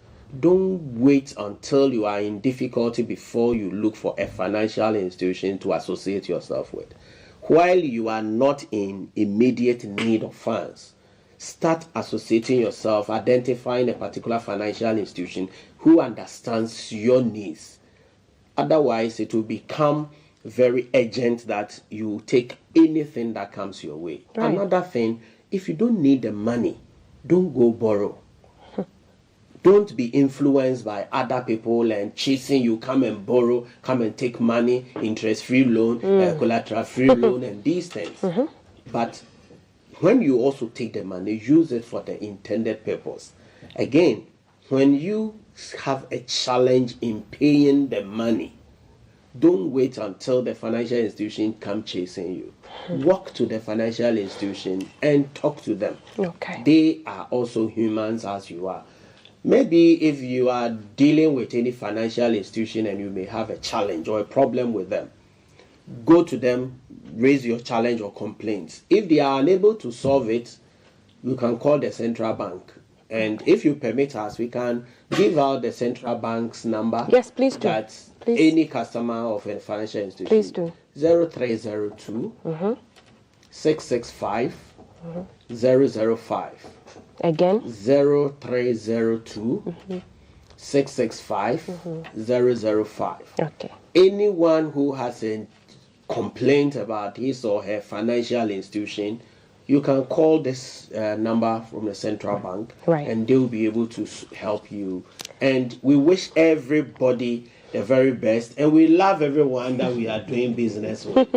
Don't wait until you are in difficulty before you look for a financial institution to associate yourself with. While you are not in immediate need of funds, start associating yourself, identifying a particular financial institution who understands your needs. Otherwise, it will become very urgent that you take anything that comes your way. Right. Another thing, if you don't need the money, don't go borrow. Don't be influenced by other people and chasing you, come and borrow, come and take money, interest-free loan, collateral-free loan, and these things. But when you also take the money, use it for the intended purpose. Again, when you have a challenge in paying the money, don't wait until the financial institution come chasing you. Walk to the financial institution and talk to them. Okay. They are also humans as you are. Maybe if you are dealing with any financial institution and you may have a challenge or a problem with them, go to them, raise your challenge or complaints. If they are unable to solve it, you can call the central bank. And if you permit us, we can give out the central bank's number. Yes, please do. That please. Any customer of a financial institution. Please do. 0302 665 005. Again? 0302 665 005. Okay. Anyone who has a complaint about his or her financial institution, you can call this number from the central bank, right, and they'll be able to help you. And we wish everybody the very best, and we love everyone that we are doing business with.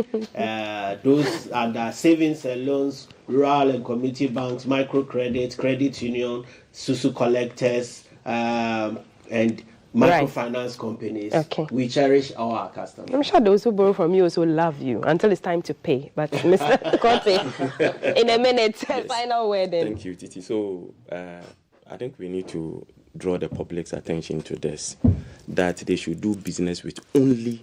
Those are the savings and loans, rural and community banks, microcredit, credit union, Susu collectors, and microfinance companies. Okay. We cherish our customers. I'm sure those who borrow from you also love you until it's time to pay. But Mr. Conte, in a minute, yes. Final word then. Thank you, Titi. So I think we need to draw the public's attention to this, that they should do business with only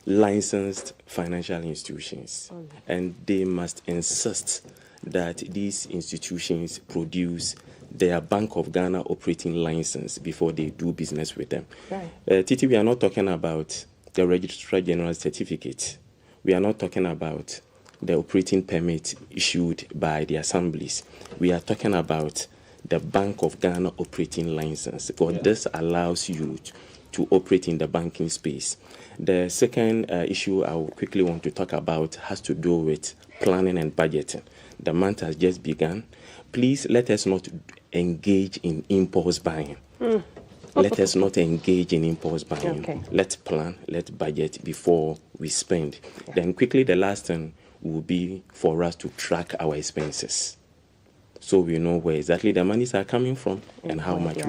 licensed financial institutions. And they must insist that these institutions produce their Bank of Ghana operating license before they do business with them. Right. Titi, we are not talking about the Registrar General certificate. We are not talking about the operating permit issued by the assemblies. We are talking about the Bank of Ghana operating license, because this allows you to operate in the banking space. The second issue I would quickly want to talk about has to do with planning and budgeting. The month has just begun. Please let us not engage in impulse buying. Let us not engage in impulse buying. Okay. Let's plan, let's budget before we spend. Then quickly, the last thing will be for us to track our expenses, so we know where exactly the monies are coming from and how much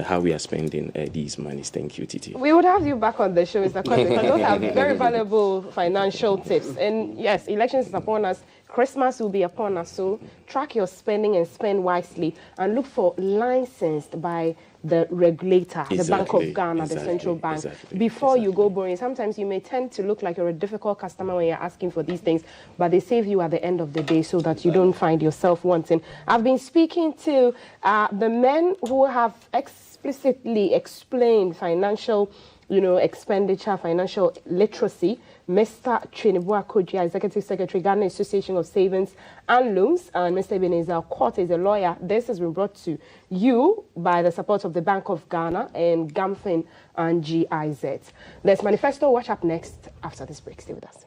how we are spending these monies. Thank you, Titi. We would have you back on the show, Mr. Conte, because those are very valuable financial tips. And yes, elections is upon us. Christmas will be upon us, so track your spending and spend wisely, and look for licensed by the regulator, the Bank of Ghana, the central bank, before you go borrowing. Sometimes you may tend to look like you're a difficult customer when you're asking for these things, but they save you at the end of the day so that you don't find yourself wanting. I've been speaking to the men who have explicitly explained financial expenditure, financial literacy. Mr. Trinibu Akodja, Executive Secretary, Ghana Association of Savings and Loans, and Mr. Ebenezer Court is a lawyer. This has been brought to you by the support of the Bank of Ghana and GAMFIN and GIZ. There's Manifesto Watch up next after this break. Stay with us.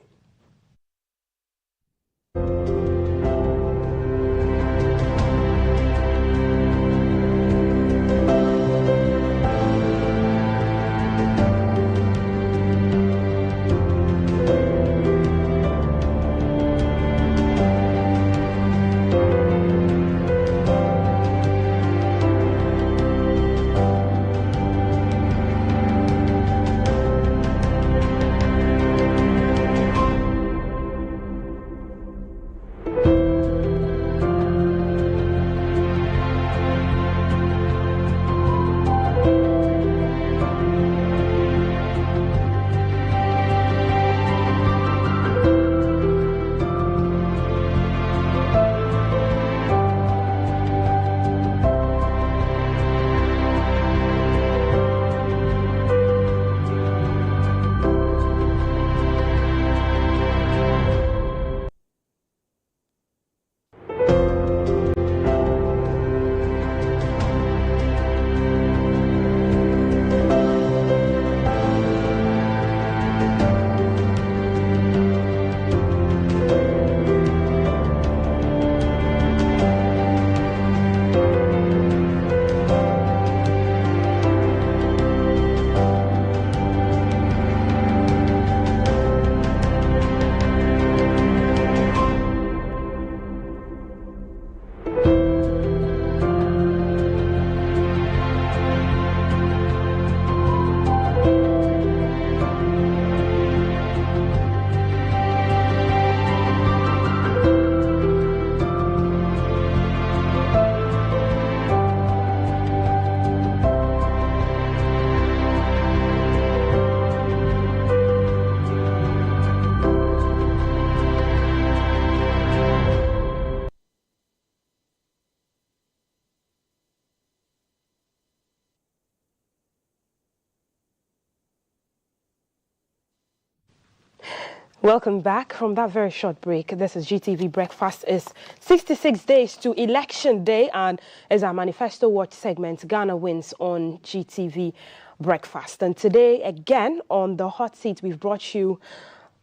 Welcome back from that very short break. This is GTV Breakfast. It's 66 days to Election Day, and as our Manifesto Watch segment, Ghana wins on GTV Breakfast. And today, again, on the hot seat, we've brought you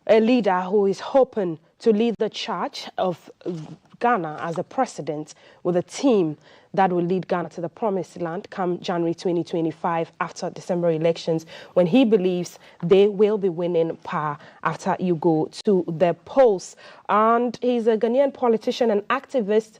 a leader who is hoping to lead the charge of Ghana as the president with a team that will lead Ghana to the promised land come January 2025 after December elections, when he believes they will be winning power after you go to the polls. And he's a Ghanaian politician and activist,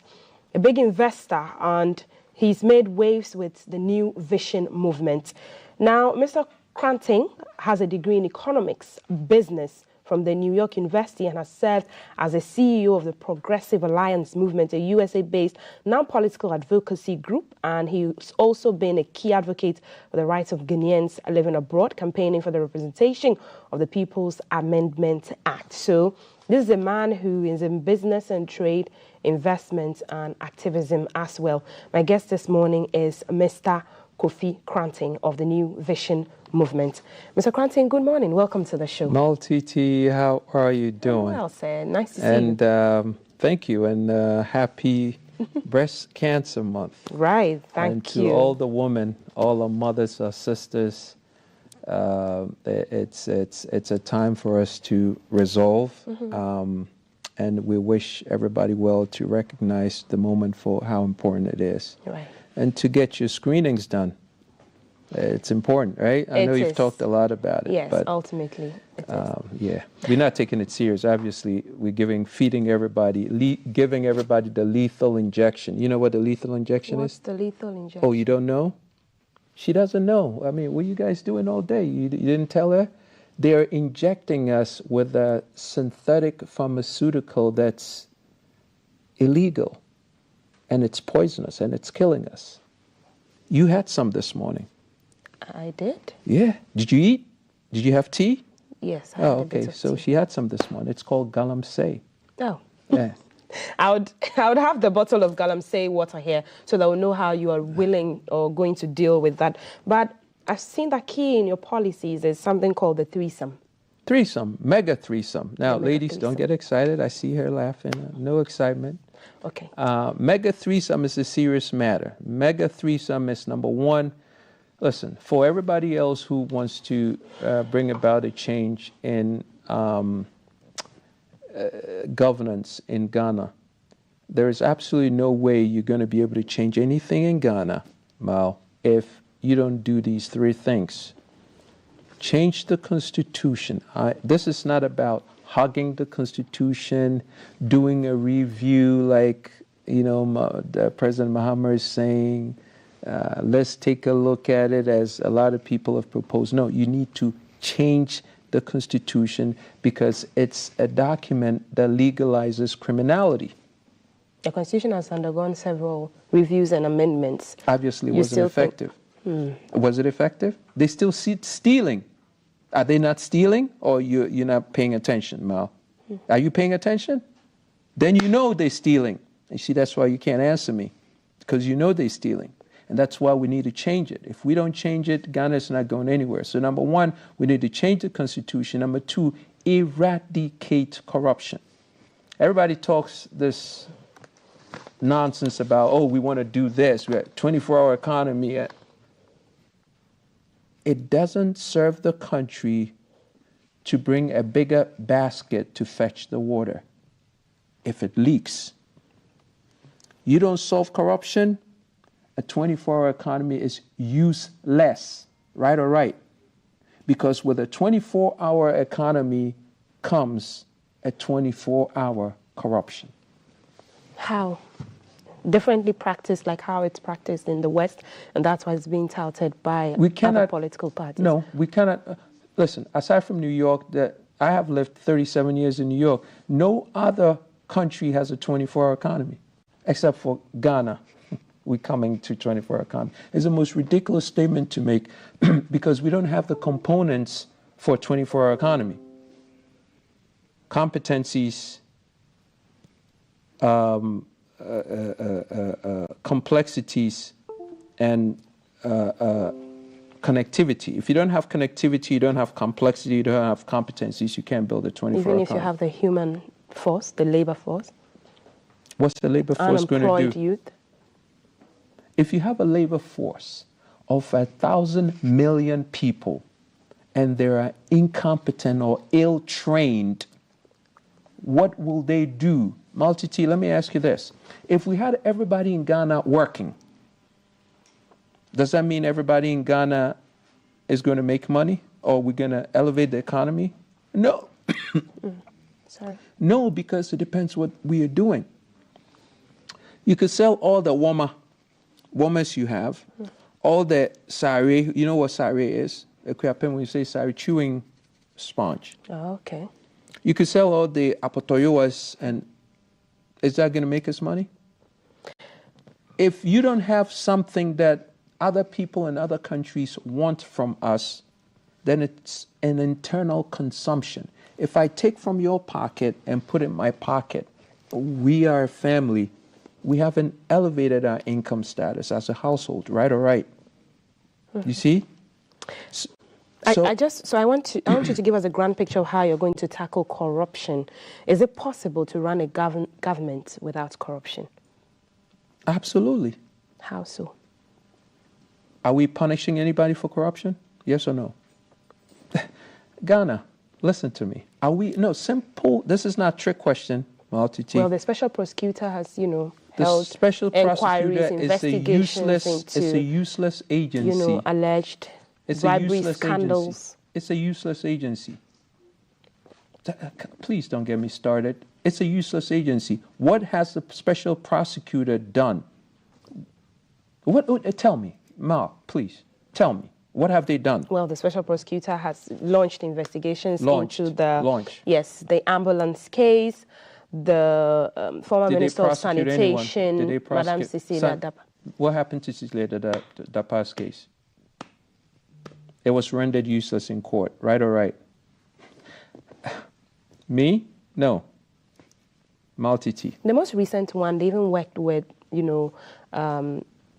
a big investor, and he's made waves with the New Vision movement. Now, Mr. Kranting has a degree in economics, business, from the New York University, and has served as a CEO of the Progressive Alliance Movement, a USA-based non-political advocacy group, and he's also been a key advocate for the rights of Ghanaians living abroad, campaigning for the representation of the People's Amendment Act. So this is a man who is in business and trade, investment and activism as well. My guest this morning is Mr. Kofi Kranting of the New Vision movement. Mr. Kranting, good morning. Welcome to the show. Maltiti, how are you doing? Well, sir. Nice to see you. And thank you, and happy Breast Cancer Month. Right, thank you. And to all the women, all the mothers, our sisters, it's a time for us to resolve, and we wish everybody well to recognize the moment for how important it is. Right. And to get your screenings done. It's important, right? I know you've talked a lot about it. Yes, but, ultimately it is. Yeah, we're not taking it serious. Obviously, we're feeding everybody, giving everybody the lethal injection. You know what the lethal injection is? What's the lethal injection? Oh, you don't know? She doesn't know. I mean, what are you guys doing all day? You didn't tell her? They're injecting us with a synthetic pharmaceutical that's illegal, and it's poisonous, and it's killing us. You had some this morning. I did. Yeah. Did you eat? Did you have tea? Yes. I had a bit okay. of So tea. she had some this morning. It's called Galamsey. Oh. Yeah. I would have the bottle of Galamsey water here so that we'll know how you are willing or going to deal with that. But I've seen that key in your policies is something called the threesome. Threesome, mega threesome. Now, The mega ladies, don't threesome. get excited. I see her laughing. No excitement. Okay. Mega threesome is a serious matter. Mega threesome is number one. Listen, for everybody else who wants to bring about a change in governance in Ghana, there is absolutely no way you're going to be able to change anything in Ghana, Mal, if you don't do these three things. Change the Constitution. This is not about hugging the Constitution, doing a review like, President Mahama is saying, let's take a look at it as a lot of people have proposed. No, you need to change the Constitution because it's a document that legalizes criminality. The Constitution has undergone several reviews and amendments. Obviously, it You wasn't still think- effective. Was it effective? They still see stealing. Are they not stealing, or you're not paying attention, Mal? Are you paying attention? Then you know they're stealing. You see, that's why you can't answer me, because you know they're stealing. And that's why we need to change it. If we don't change it, Ghana is not going anywhere. So number one, we need to change the Constitution. Number two, eradicate corruption. Everybody talks this nonsense about, oh, we want to do this. We're at 24-hour economy. It doesn't serve the country to bring a bigger basket to fetch the water if it leaks. You don't solve corruption, a 24-hour economy is useless, right or right? Because with a 24-hour economy comes a 24-hour corruption. How? Differently practiced, like how it's practiced in the West, and that's why it's being touted by other political parties. No, we cannot. Listen, aside from New York, I have lived 37 years in New York. No other country has a 24-hour economy, except for Ghana. We're coming to 24-hour economy. It's the most ridiculous statement to make because we don't have the components for a 24-hour economy. Competencies, complexities, and connectivity. If you don't have connectivity, you don't have complexity, you don't have competencies, you can't build a 24-hour economy. Even if you have the human force, the labor force. What's the labor force going to do? Unemployed youth. If you have a labor force of 1,000 million people and they are incompetent or ill-trained, what will they do? Multi-T, let me ask you this. If we had everybody in Ghana working, does that mean everybody in Ghana is going to make money? Or we're going to elevate the economy? No. Sorry. No, because it depends what we are doing. You could sell all the warmers you have, all the sare, you know what sare is? When you say sare, chewing sponge. Oh, okay. You could sell all the apotoyoas, and is that going to make us money? If you don't have something that other people in other countries want from us, then it's an internal consumption. If I take from your pocket and put in my pocket, we are a family. We haven't elevated our income status as a household, right or right? You see? I want you to give us a grand picture of how you're going to tackle corruption. Is it possible to run a government without corruption? Absolutely. How so? Are we punishing anybody for corruption? Yes or no? Ghana, listen to me. Are we? No, simple. This is not a trick question, Multi-T. Well, the special prosecutor has, The held special inquiries, prosecutor investigations is a useless agency. Alleged It's bribery a useless scandals. Agency. It's a useless agency. Please don't get me started. It's a useless agency. What has the special prosecutor done? Tell me, Ma, please, tell me. What have they done? Well, the special prosecutor has launched investigations into the ambulance case, the former Minister of Sanitation, Madam Cecilia Dapaah. What happened to Cecilia Dapaah's case? It was rendered useless in court, right or right? Me? No. Multi-T. The most recent one, they even worked with,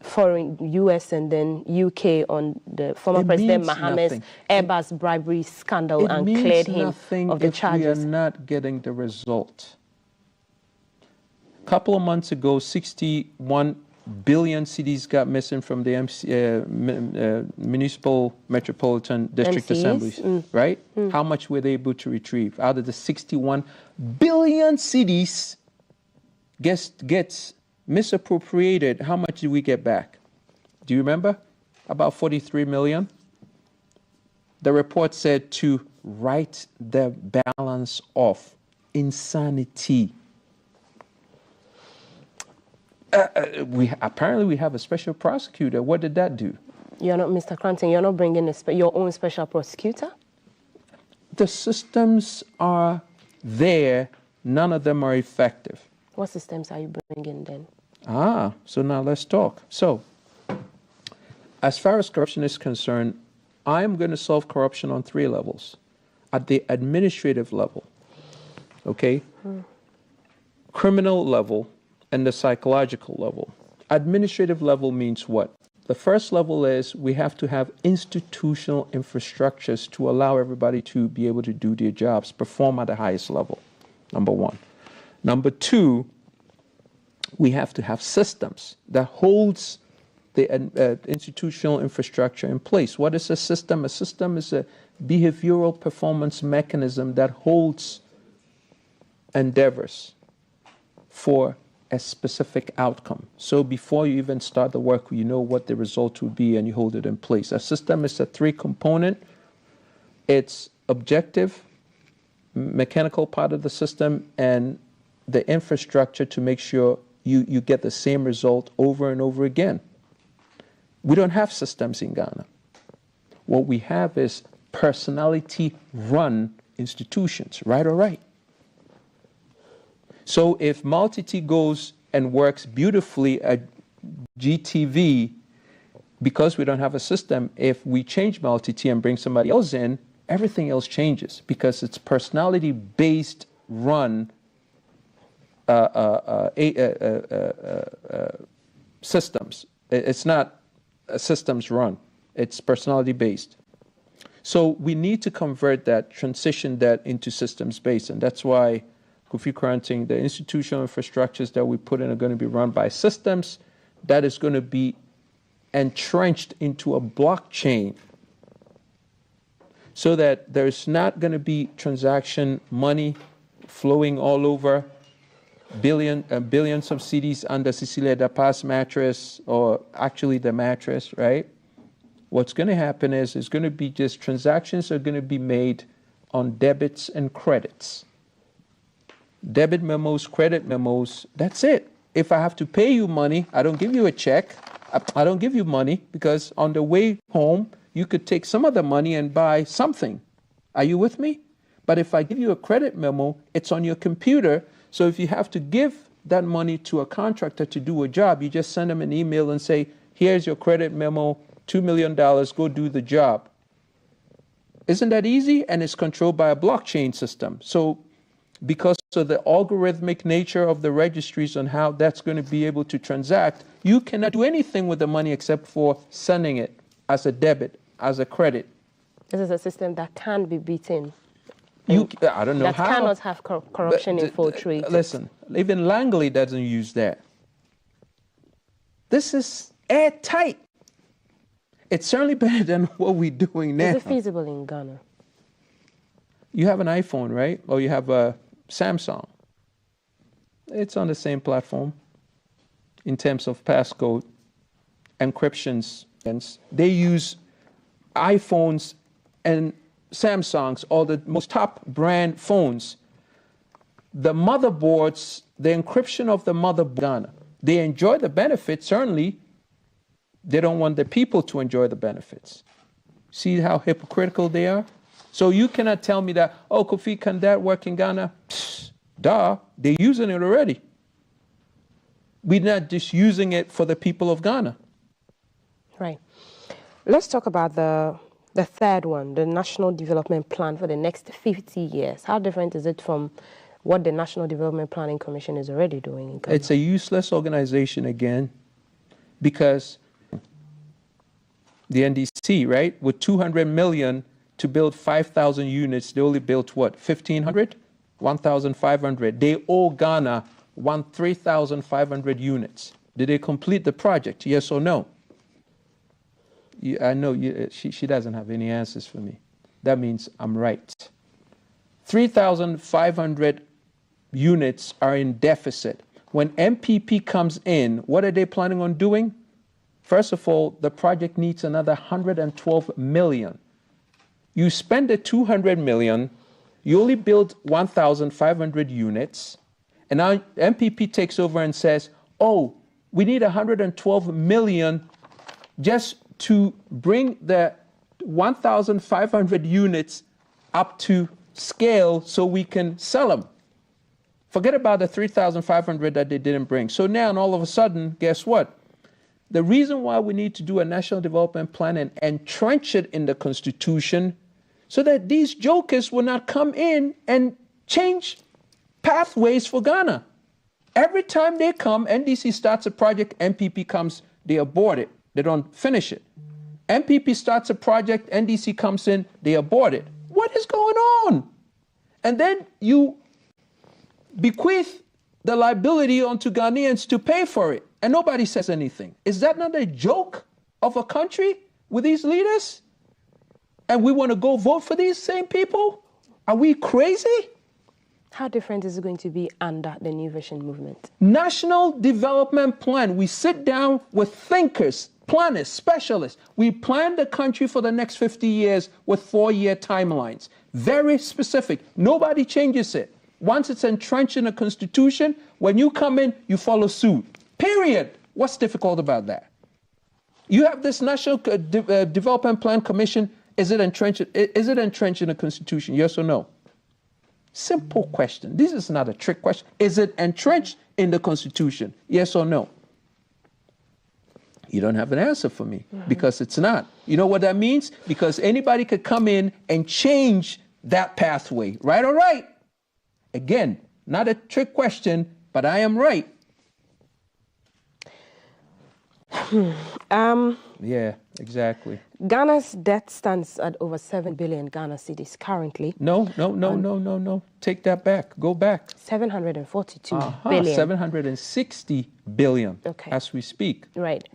foreign US and then UK on the former President Mohammed's Airbus bribery scandal and cleared him of the charges. We are not getting the result. A couple of months ago, 61 billion cedis got missing from the municipal metropolitan district assemblies, right? How much were they able to retrieve? Out of the 61 billion cedis gets misappropriated, how much did we get back? Do you remember? About 43 million. The report said to write the balance off. Insanity. Apparently we have a special prosecutor. What did that do? You're not, Mr. Cranton, you're not bringing your own special prosecutor? The systems are there. None of them are effective. What systems are you bringing then? So now let's talk. So, as far as corruption is concerned, I'm going to solve corruption on 3 levels. At the administrative level, okay? Criminal level and the psychological level. Administrative level means what? The first level is we have to have institutional infrastructures to allow everybody to be able to do their jobs, perform at the highest level, number 1. Number 2, we have to have systems that holds the institutional infrastructure in place. What is a system? A system is a behavioral performance mechanism that holds endeavors for a specific outcome. So before you even start the work, you know what the result will be and you hold it in place. A system is a 3-component. It's objective, mechanical part of the system, and the infrastructure to make sure you get the same result over and over again. We don't have systems in Ghana. What we have is personality-run institutions, right or right. So if Multi-T goes and works beautifully at GTV, because we don't have a system, if we change Multi-T and bring somebody else in, everything else changes because it's personality-based run systems. It's not a systems run. It's personality-based. So we need to convert that, transition that into systems-based, and that's why Kofi Kranting, the institutional infrastructures that we put in are going to be run by systems that is going to be entrenched into a blockchain so that there's not going to be transaction money flowing all over, billions of cedis under Cecilia Dapa's mattress, or actually the mattress, right? What's going to happen is it's going to be just transactions are going to be made on debits and credits. Debit memos, credit memos, that's it. If I have to pay you money, I don't give you a check. I don't give you money because on the way home, you could take some of the money and buy something. Are you with me? But if I give you a credit memo, it's on your computer. So if you have to give that money to a contractor to do a job, you just send them an email and say, here's your credit memo, $2 million, go do the job. Isn't that easy? And it's controlled by a blockchain system. So because of the algorithmic nature of the registries on how that's going to be able to transact, you cannot do anything with the money except for sending it as a debit, as a credit. This is a system that can be beaten. I don't know that how. That cannot have corruption infiltrated. Listen, even Langley doesn't use that. This is airtight. It's certainly better than what we're doing now. Is it feasible in Ghana? You have an iPhone, right? Or you have a Samsung. It's on the same platform in terms of passcode, encryptions. They use iPhones and Samsungs, all the most top brand phones. The motherboards, the encryption of the motherboard, they enjoy the benefits, certainly. They don't want the people to enjoy the benefits. See how hypocritical they are? So you cannot tell me that, oh, Kofi, can that work in Ghana? Psst, duh, they're using it already. We're not just using it for the people of Ghana. Right. Let's talk about the third one, the National Development Plan for the next 50 years. How different is it from what the National Development Planning Commission is already doing in Ghana? It's a useless organization again. because the NDC, right, with 200 million to build 5,000 units, they only built what, 1,500? 1,500. They owe Ghana 3,500 units. Did they complete the project? Yes or no? I know she doesn't have any answers for me. That means I'm right. 3,500 units are in deficit. When MPP comes in, what are they planning on doing? First of all, the project needs another 112 million. You spend the 200 million, you only build 1,500 units, and now MPP takes over and says, oh, we need 112 million just to bring the 1,500 units up to scale so we can sell them. Forget about the 3,500 that they didn't bring. So now, and all of a sudden, guess what? The reason why we need to do a national development plan and entrench it in the Constitution so that these jokers will not come in and change pathways for Ghana. Every time they come, NDC starts a project, MPP comes, they abort it. They don't finish it. MPP starts a project, NDC comes in, they abort it. What is going on? And then you bequeath the liability onto Ghanaians to pay for it, and nobody says anything. Is that not a joke of a country with these leaders? And we want to go vote for these same people? Are we crazy? How different is it going to be under the New Vision movement? National Development Plan. We sit down with thinkers, planners, specialists. We plan the country for the next 50 years with 4-year timelines. Very specific. Nobody changes it. Once it's entrenched in a constitution, when you come in, you follow suit. Period. What's difficult about that? You have this National Development Plan Commission. Is it entrenched in a constitution? Yes or no? Simple question. This is not a trick question. Is it entrenched in the Constitution? Yes or no? You don't have an answer for me because it's not. You know what that means? Because anybody could come in and change that pathway. Right or right? Again, not a trick question, but I am right. Yeah, exactly. Ghana's debt stands at over 7 billion Ghana cedis currently. No. Take that back. Go back. 742 billion. 760 billion as we speak. Right.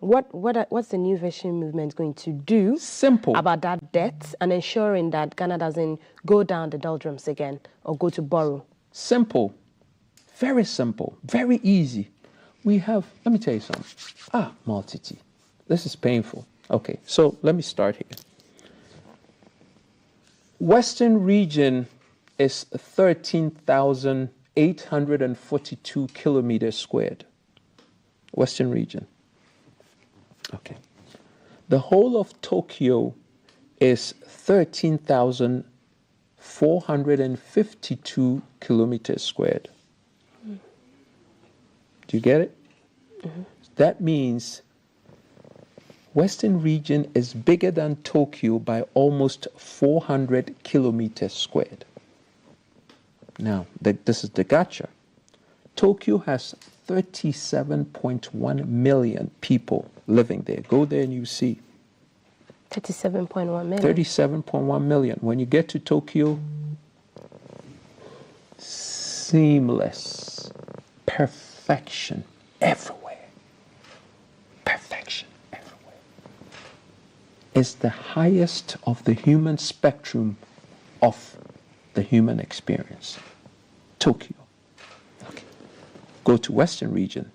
What's the New Vision movement going to do Simple. About that debt and ensuring that Ghana doesn't go down the doldrums again or go to borrow? Simple. Very simple. Very easy. We have, let me tell you something. Multitude. This is painful. Okay, so let me start here. Western region is 13,842 kilometers squared. Western region. Okay. The whole of Tokyo is 13,452 kilometers squared. Do you get it? Mm-hmm. That means Western region is bigger than Tokyo by almost 400 kilometers squared. Now, this is the gotcha. Tokyo has 37.1 million people living there. Go there and you see. 37.1 million. 37.1 million. When you get to Tokyo, seamless, perfection everywhere. Perfection everywhere. It's the highest of the human spectrum of the human experience. Tokyo. Okay. Go to Western region.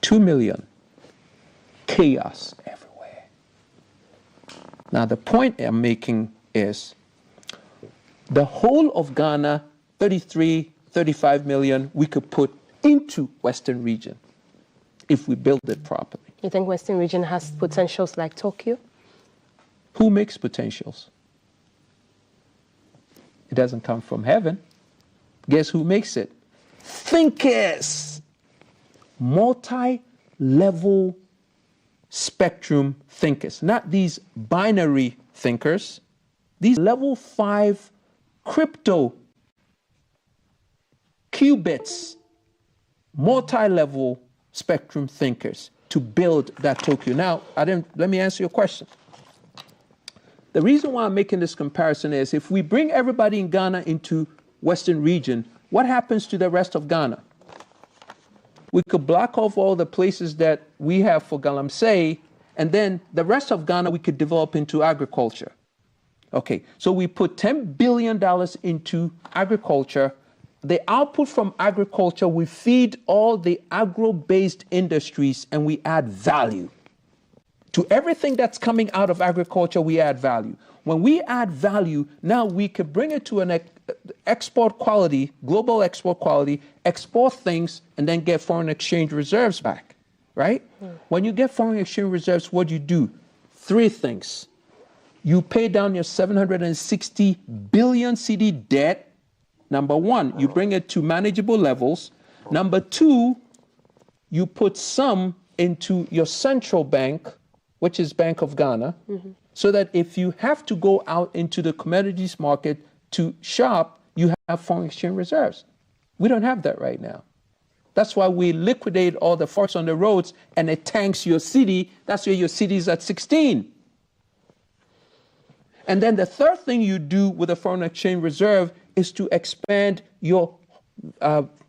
2 million. Chaos everywhere. Now the point I'm making is the whole of Ghana, 35 million, we could put into Western region if we build it properly. You think Western region has potentials like Tokyo? Who makes potentials? It doesn't come from heaven. Guess who makes it? Thinkers. Multi-level spectrum thinkers. Not these binary thinkers. These level 5 crypto qubits. Multi-level spectrum thinkers to build that Tokyo. Now, let me answer your question. The reason why I'm making this comparison is if we bring everybody in Ghana into Western region, what happens to the rest of Ghana? We could block off all the places that we have for Galamsey, and then the rest of Ghana we could develop into agriculture. Okay, so we put $10 billion into agriculture. The output from agriculture, we feed all the agro-based industries and we add value. To everything that's coming out of agriculture, we add value. When we add value, now we could bring it to an export quality, global export quality, export things, and then get foreign exchange reserves back, right? When you get foreign exchange reserves, what do you do? 3 things. You pay down your 760 billion CD debt. Number 1, you bring it to manageable levels. Number 2, you put some into your central bank, which is Bank of Ghana, so that if you have to go out into the commodities market to shop, you have foreign exchange reserves. We don't have that right now. That's why we liquidate all the forks on the roads and it tanks your city. That's why your city is at 16. And then the third thing you do with a foreign exchange reserve is to expand your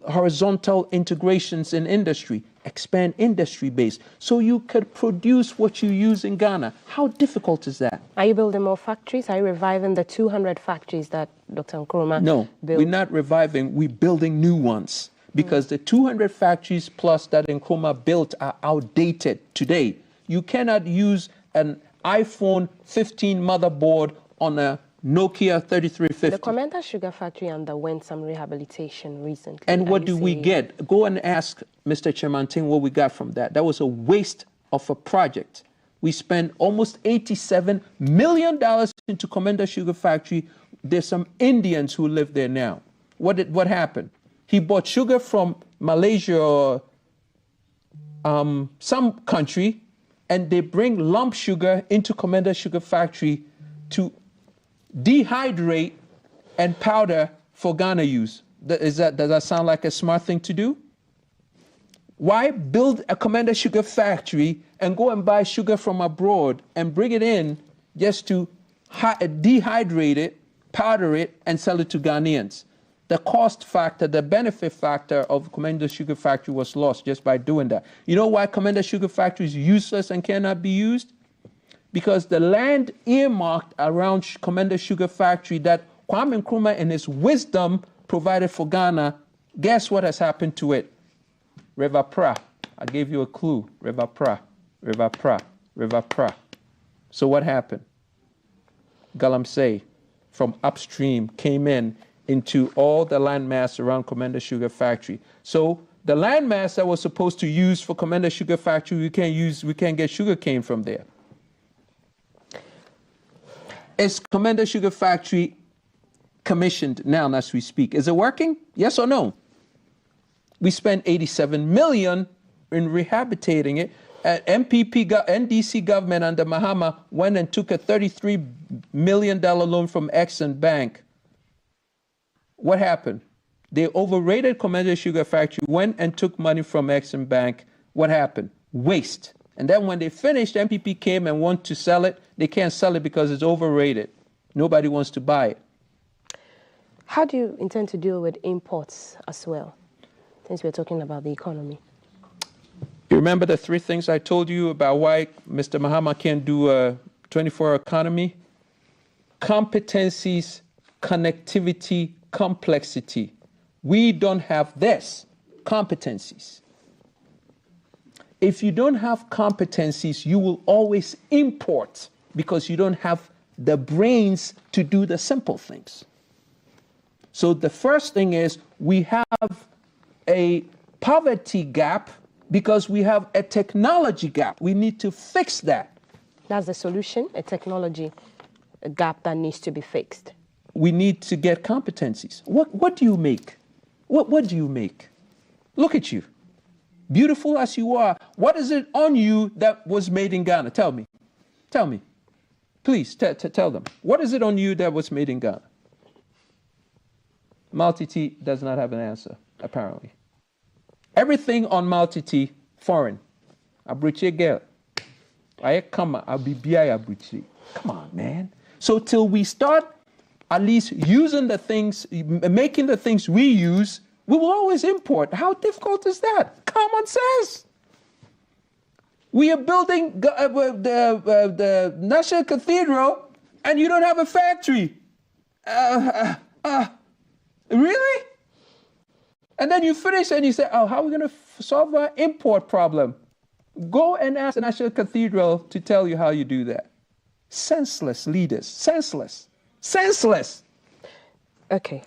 horizontal integrations in industry, expand industry base, so you could produce what you use in Ghana. How difficult is that? Are you building more factories? Are you reviving the 200 factories that Dr. Nkrumah No, built? we're not reviving, we're building new ones. Because the 200 factories plus that Nkrumah built are outdated today. You cannot use an iPhone 15 motherboard on a Nokia 3350. The Commander Sugar Factory underwent some rehabilitation recently. And what do we get? Go and ask Mr. Chemanting what we got from that. That was a waste of a project. We spent almost $87 million into Commander Sugar Factory. There's some Indians who live there now. What happened? He bought sugar from Malaysia or some country, and they bring lump sugar into Commander Sugar Factory to dehydrate and powder for Ghana use. Does that sound like a smart thing to do? Why build a Commander Sugar Factory and go and buy sugar from abroad and bring it in just to dehydrate it, powder it, and sell it to Ghanaians? The cost factor, the benefit factor of Commander Sugar Factory was lost just by doing that. You know why Commander Sugar Factory is useless and cannot be used? Because the land earmarked around Commander Sugar Factory that Kwame Nkrumah in his wisdom provided for Ghana, guess what has happened to it? River Pra. I gave you a clue. River Pra, River Pra, River Pra. So what happened? Galamsey from upstream came into all the landmass around Commander Sugar Factory. So the landmass that was supposed to use for Commander Sugar Factory, we can't get sugar cane from there. Is Commander Sugar Factory commissioned now as we speak? Is it working? Yes or no? We spent $87 million in rehabilitating it. NDC government under Mahama went and took a $33 million loan from Exxon Bank. What happened? They overrated Commander Sugar Factory, went and took money from Exxon Bank. What happened? Waste. And then when they finished, NPP came and wanted to sell it. They can't sell it because it's overrated. Nobody wants to buy it. How do you intend to deal with imports as well, since we're talking about the economy? You remember the 3 things I told you about why Mr. Mahama can't do a 24-hour economy? Competencies, connectivity, complexity. We don't have this, competencies. If you don't have competencies, you will always import because you don't have the brains to do the simple things. So the first thing is we have a poverty gap because we have a technology gap. We need to fix that. That's the solution, a technology gap that needs to be fixed. We need to get competencies. What do you make? What do you make? Look at you. Beautiful as you are, what is it on you that was made in Ghana? Tell me. Tell me. Please, tell them. What is it on you that was made in Ghana? Multi T does not have an answer, apparently. Everything on Multi T foreign. Abruchi girl. I come, I'll be abruchi. Come on, man. So till we start at least using the things, making the things we use, we will always import. How difficult is that? Common sense. We are building the National Cathedral and you don't have a factory. Really? And then you finish and you say, oh, how are we going to solve our import problem? Go and ask the National Cathedral to tell you how you do that. Senseless leaders. Senseless. Senseless. Okay.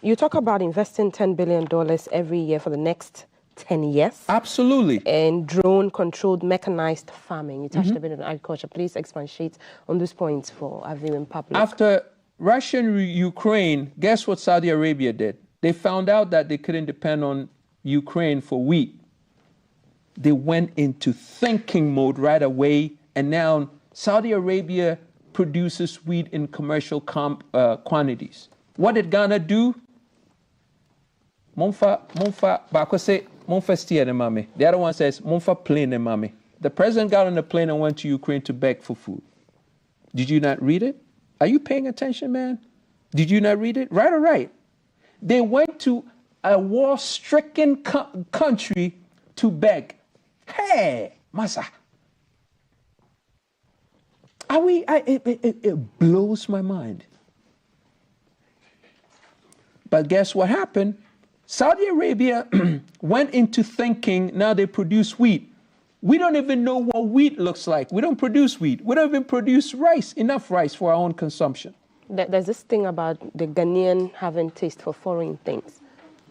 You talk about investing $10 billion every year for the next 10 years. Absolutely. And drone-controlled mechanized farming. You touched a bit on agriculture. Please expatiate on those points for our viewing public. After Russia and Ukraine, guess what Saudi Arabia did? They found out that they couldn't depend on Ukraine for wheat. They went into thinking mode right away, and now Saudi Arabia produces wheat in commercial quantities. What did Ghana do? Monfa bakose monfa steer ne mame. The other one says monfa plane ne mame. The president got on the plane and went to Ukraine to beg for food. Did you not read it? Are you paying attention, man? Did you not read it? Right or right? They went to a war-stricken country to beg. Hey, Masa. It blows my mind. But guess what happened? Saudi Arabia went into thinking, now they produce wheat. We don't even know what wheat looks like. We don't produce wheat. We don't even produce rice, enough rice for our own consumption. There's this thing about the Ghanaian having taste for foreign things.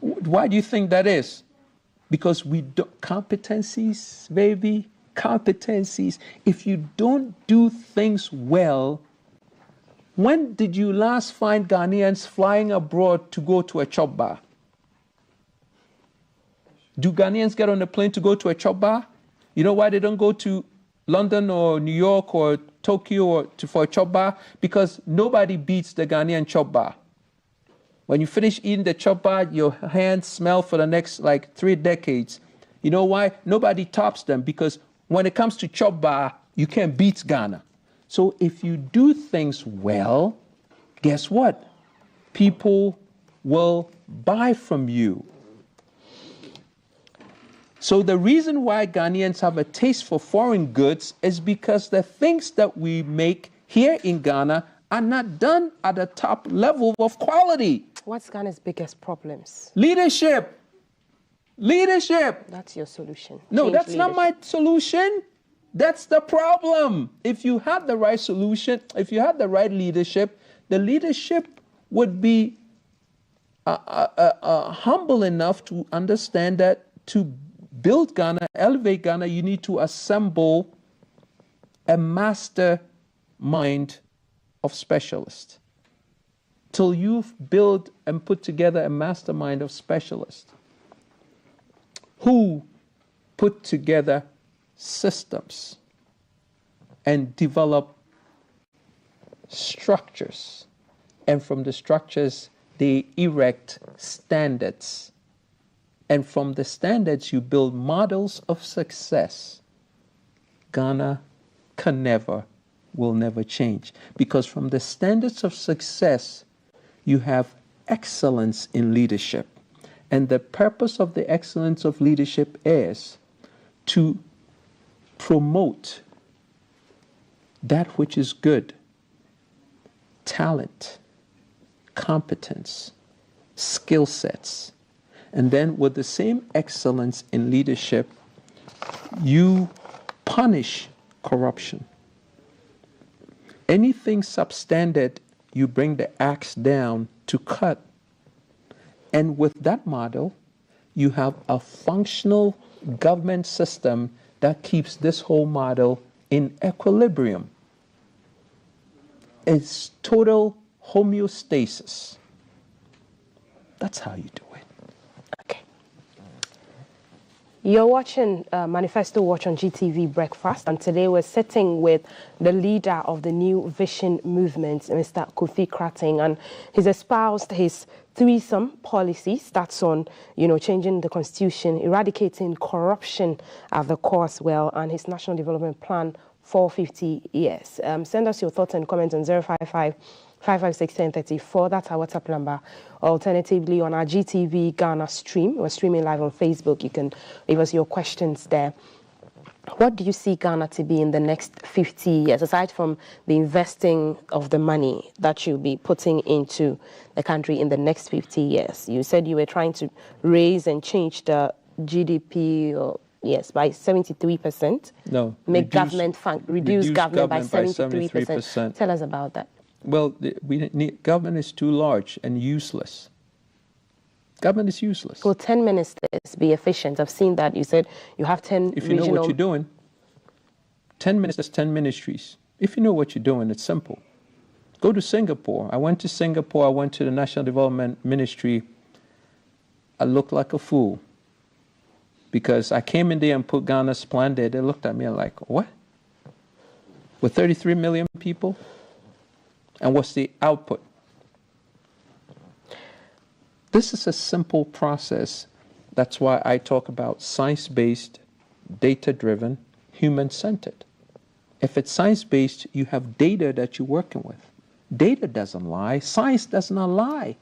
Why do you think that is? Because we don't, competencies, baby, competencies. If you don't do things well, when did you last find Ghanaians flying abroad to go to a chop bar? Do Ghanaians get on a plane to go to a chop bar? You know why they don't go to London or New York or Tokyo for a chop bar? Because nobody beats the Ghanaian chop bar. When you finish eating the chop bar, your hands smell for the next 3 decades. You know why? Nobody tops them, because when it comes to chop bar, you can't beat Ghana. So if you do things well, guess what? People will buy from you. So the reason why Ghanaians have a taste for foreign goods is because the things that we make here in Ghana are not done at the top level of quality. What's Ghana's biggest problems? Leadership. Leadership. That's your solution. No, Change that's leadership. not my solution. That's the problem. If you had the right solution, if you had the right leadership, the leadership would be humble enough to understand that to build Ghana, elevate Ghana, you need to assemble a mastermind of specialists. Till you've built and put together a mastermind of specialists who put together systems and develop structures. And from the structures, they erect standards. And from the standards, you build models of success. Ghana will never change. Because from the standards of success, you have excellence in leadership. And the purpose of the excellence of leadership is to promote that which is good, talent, competence, skill sets. And then with the same excellence in leadership, you punish corruption. Anything substandard, you bring the axe down to cut. And with that model, you have a functional government system that keeps this whole model in equilibrium. It's total homeostasis. That's how you do it. Okay. You're watching Manifesto Watch on GTV Breakfast, and today we're sitting with the leader of the New Vision movement, Mr. Kofi Krating, and he's espoused his threesome policies. That's on, changing the constitution, eradicating corruption at the core as well, and his national development plan for 50 years. Send us your thoughts and comments on 055-556-1034. That's our WhatsApp number. Alternatively, on our GTV Ghana stream, we're streaming live on Facebook. You can leave us your questions there. What do you see Ghana to be in the next 50 years, aside from the investing of the money that you'll be putting into the country in the next 50 years? You said you were trying to raise and change the GDP, by 73%. No. Reduce government by 73%. Tell us about that. Well, government is too large and useless. Government is useless. Will 10 ministers be efficient? I've seen that. You said you have 10 If you know what you're doing, 10 ministers, 10 ministries. If you know what you're doing, it's simple. Go to Singapore. I went to Singapore. I went to the National Development Ministry. I looked like a fool because I came in there and put Ghana's plan there. They looked at me like, what? With 33 million people? And what's the output? This is a simple process. That's why I talk about science-based, data-driven, human-centered. If it's science-based, you have data that you're working with. Data doesn't lie. Science does not lie.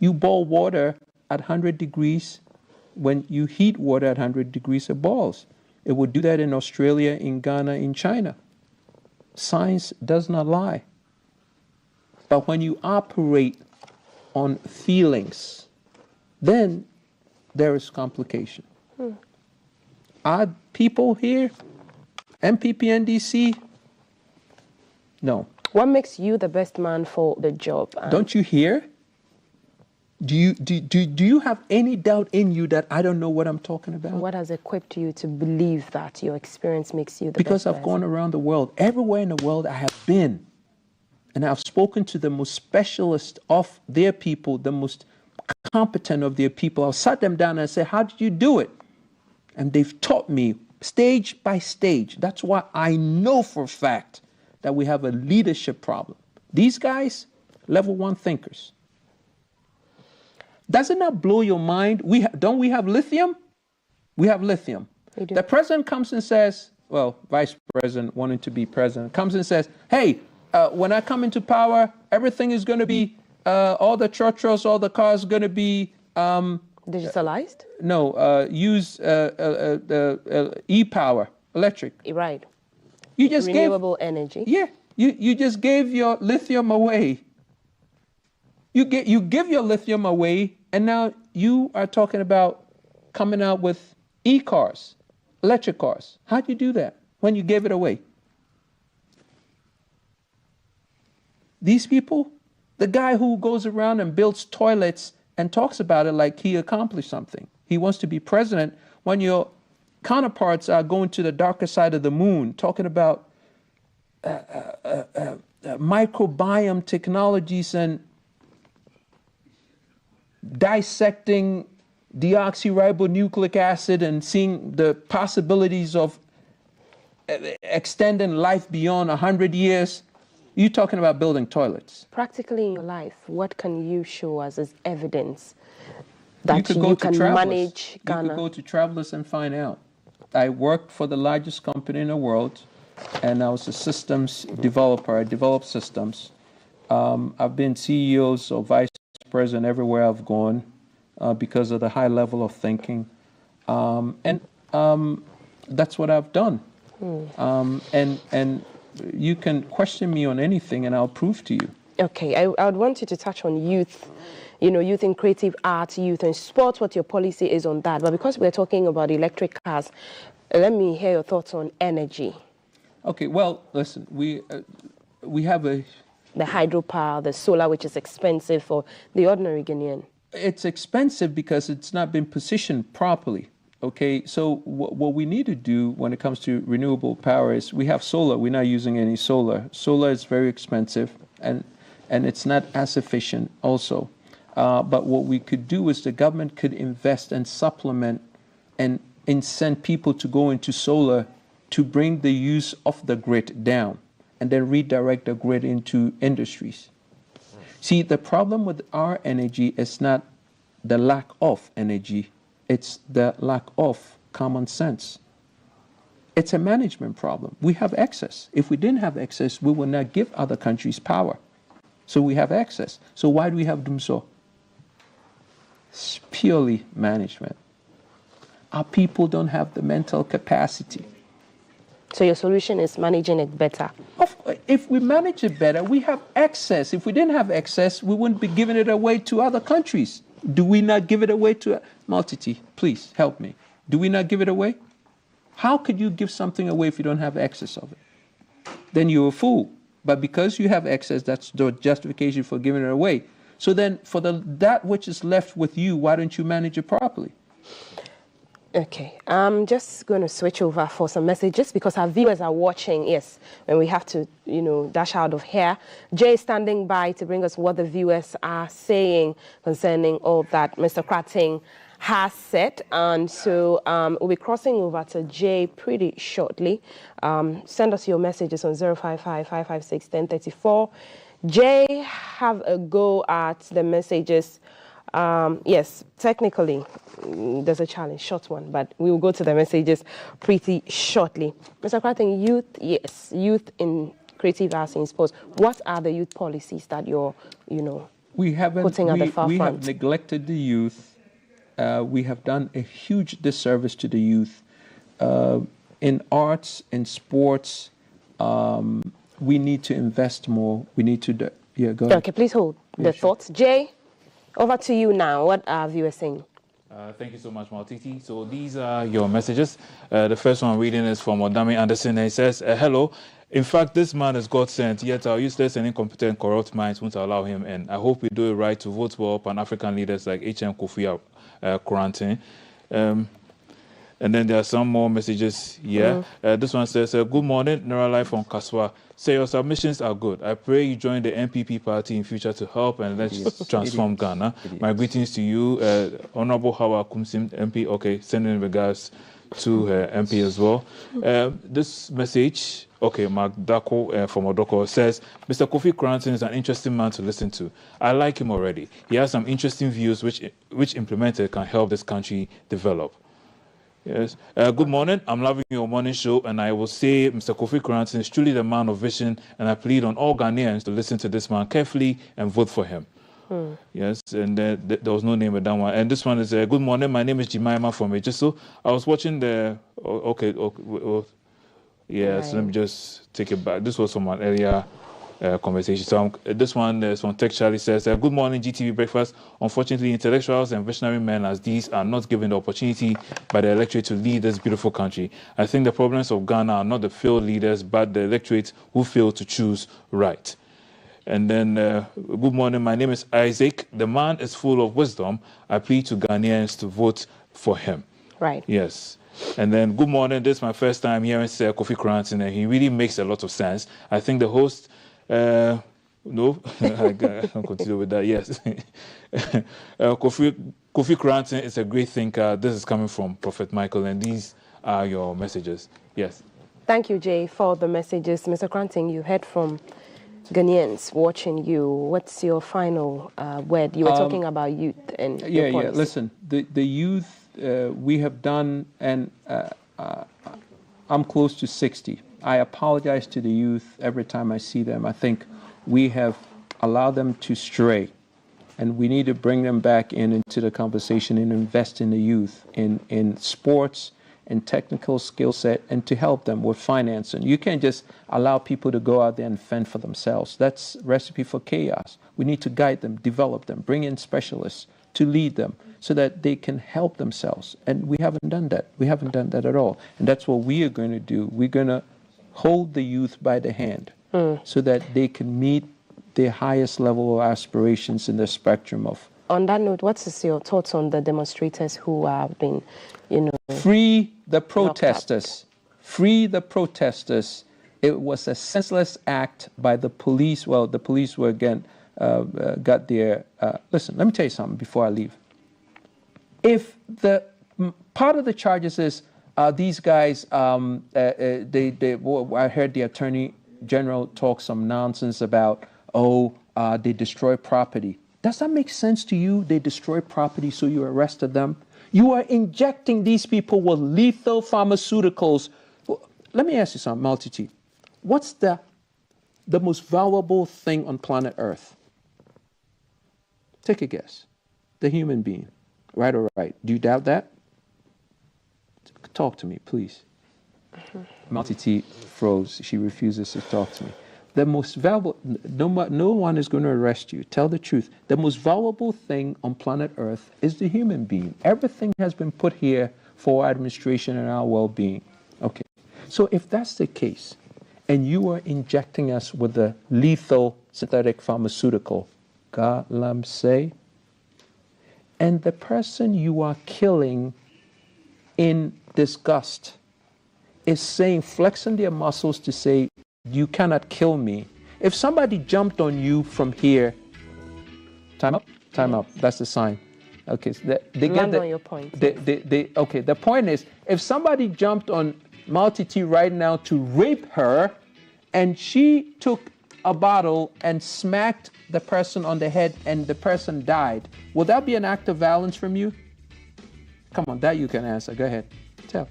You boil water at 100 degrees. When you heat water at 100 degrees, it boils. It would do that in Australia, in Ghana, in China. Science does not lie. But when you operate on feelings, then there is complication. Are people here, MPP, NDC? No. What makes you the best man for the job? Don't you hear? Do you have any doubt in you that I don't know what I'm talking about? What has equipped you to believe that your experience makes you the because best I've person? gone around the world. Everywhere in the world I have been. And I've spoken to the most specialist of their people, the most competent of their people. I've sat them down and said, how did you do it? And they've taught me stage by stage. That's why I know for a fact that we have a leadership problem. These guys, level 1 thinkers. Does it not blow your mind? Don't we have lithium? We have lithium. We do. The president comes and says, well, vice president wanting to be president, comes and says, hey, when I come into power, everything is going to be, all the churches, all the cars going to be... digitalized? No, use e-power, electric. Right. You just renewable energy. Yeah, you just gave your lithium away. You give your lithium away, and now you are talking about coming out with e-cars, electric cars. How'd you do that when you gave it away? These people, the guy who goes around and builds toilets and talks about it like he accomplished something. He wants to be president when your counterparts are going to the darker side of the moon, talking about microbiome technologies and dissecting deoxyribonucleic acid and seeing the possibilities of extending life beyond 100 years. You're talking about building toilets. Practically in your life, what can you show us as evidence that you can manage Ghana? You could go to Travelers and find out. I worked for the largest company in the world, and I was a systems developer. I developed systems. I've been CEOs or vice president everywhere I've gone because of the high level of thinking. And that's what I've done. And you can question me on anything and I'll prove to you. Okay, I would want you to touch on youth, youth in creative arts, youth in sports, what your policy is on that. But because we're talking about electric cars, let me hear your thoughts on energy. Okay, well, listen, we have the hydropower, the solar, which is expensive for the ordinary Ghanaian. It's expensive because it's not been positioned properly. Okay, so what we need to do when it comes to renewable power is we have solar. We're not using any solar. Solar is very expensive and it's not as efficient also. But what we could do is the government could invest and supplement and incent people to go into solar to bring the use of the grid down and then redirect the grid into industries. See, the problem with our energy is not the lack of energy, it's the lack of common sense. It's a management problem. We have excess. If we didn't have excess, we would not give other countries power. So we have excess. So why do we have Dumso? It's purely management. Our people don't have the mental capacity. So your solution is managing it better? If we manage it better, we have excess. If we didn't have excess, we wouldn't be giving it away to other countries. Do we not give it away to Multity? Please help me. Do we not give it away? How could you give something away if you don't have excess of it? Then you're a fool. But because you have excess, that's the justification for giving it away. So then for that which is left with you, why don't you manage it properly? Okay, I'm just going to switch over for some messages because our viewers are watching, yes, and we have to, dash out of here. Jay is standing by to bring us what the viewers are saying concerning all that Mr. Krating has said. And so we'll be crossing over to Jay pretty shortly. Send us your messages on 055-556-1034. Jay, have a go at the messages. Yes, technically, there's a challenge, short one, but we will go to the messages pretty shortly. Mr. Krating, youth, yes, youth in creative arts and sports. What are the youth policies that you're, putting at the forefront? We have neglected the youth. We have done a huge disservice to the youth. In arts, in sports, we need to invest more. We need to, go ahead. Okay, please hold the thoughts. Jay? Over to you now. What are viewers saying? Thank you so much, Maltiti. So these are your messages. The first one I'm reading is from Odami Anderson. And he says, hello. In fact, this man is God sent, yet our useless and incompetent corrupt minds won't allow him in. I hope we do it right to vote for Pan-African leaders like H.M. Kofi Korankye. And then there are some more messages here. This one says, good morning, Nora Life from Kaswa. Say your submissions are good. I pray you join the MPP party in future to help and let's transform Ghana. My greetings to you, Honorable Hawa Kumsim, MP. Okay, sending regards to MP as well. This message, Mark Dako from Odoko says, Mr. Kofi Korankye is an interesting man to listen to. I like him already. He has some interesting views which implemented can help this country develop. Yes. Good morning. I'm loving your morning show, and I will say Mr. Kofi Korankye is truly the man of vision, and I plead on all Ghanaians to listen to this man carefully and vote for him. Yes, and there was no name with that one. And this one is, good morning. My name is Jemima from Ejiso. I was watching the... Yes, let me just take it back. This was from an earlier conversation. So this one is from Tech Charlie says, good morning, GTV Breakfast. Unfortunately, intellectuals and visionary men as these are not given the opportunity by the electorate to lead this beautiful country. I think the problems of Ghana are not the failed leaders, but the electorate who fail to choose right. And then, good morning, my name is Isaac. The man is full of wisdom. I plead to Ghanaians to vote for him. Right. Yes. And then, good morning. This is my first time hearing Kofi Korankye, and he really makes a lot of sense. I think the host... no, I can't continue with that. Yes. Kofi Korankye is a great thinker. This is coming from Prophet Michael, and these are your messages. Yes. Thank you, Jay, for the messages. Mr. Korankye, you heard from Ghanaians watching you. What's your final word? You were talking about youth and your policy. Listen, the youth we have done, and I'm close to 60. I apologize to the youth every time I see them. I think we have allowed them to stray, and we need to bring them back into the conversation and invest in the youth, in sports, in technical skill set, and to help them with financing. You can't just allow people to go out there and fend for themselves. That's a recipe for chaos. We need to guide them, develop them, bring in specialists to lead them so that they can help themselves. And we haven't done that. We haven't done that at all. And that's what we are going to do. We're going to hold the youth by the hand so that they can meet their highest level of aspirations in the spectrum of... On that note, what's your thoughts on the demonstrators who have been, Free the protesters. Free the protesters. It was a senseless act by the police. Well, the police were again, got their... listen, let me tell you something before I leave. If the part of the charges is these guys, I heard the Attorney General talk some nonsense about, they destroy property. Does that make sense to you? They destroy property, so you arrested them. You are injecting these people with lethal pharmaceuticals. Well, let me ask you something, Multitude. What's the most valuable thing on planet Earth? Take a guess. The human being. Right or right? Do you doubt that? Talk to me, please. Multitude froze. She refuses to talk to me. The most valuable, no one is going to arrest you. Tell the truth. The most valuable thing on planet Earth is the human being. Everything has been put here for our administration and our well-being. Okay. So if that's the case, and you are injecting us with a lethal synthetic pharmaceutical, galamsey, and the person you are killing in disgust is saying, flexing their muscles to say, you cannot kill me. If somebody jumped on you from here, time up, that's the sign. Okay, so they Land get on your point. Okay, the point is, if somebody jumped on Multitude right now to rape her, and she took a bottle and smacked the person on the head and the person died, would that be an act of violence from you? Come on, that you can answer. Go ahead, tell.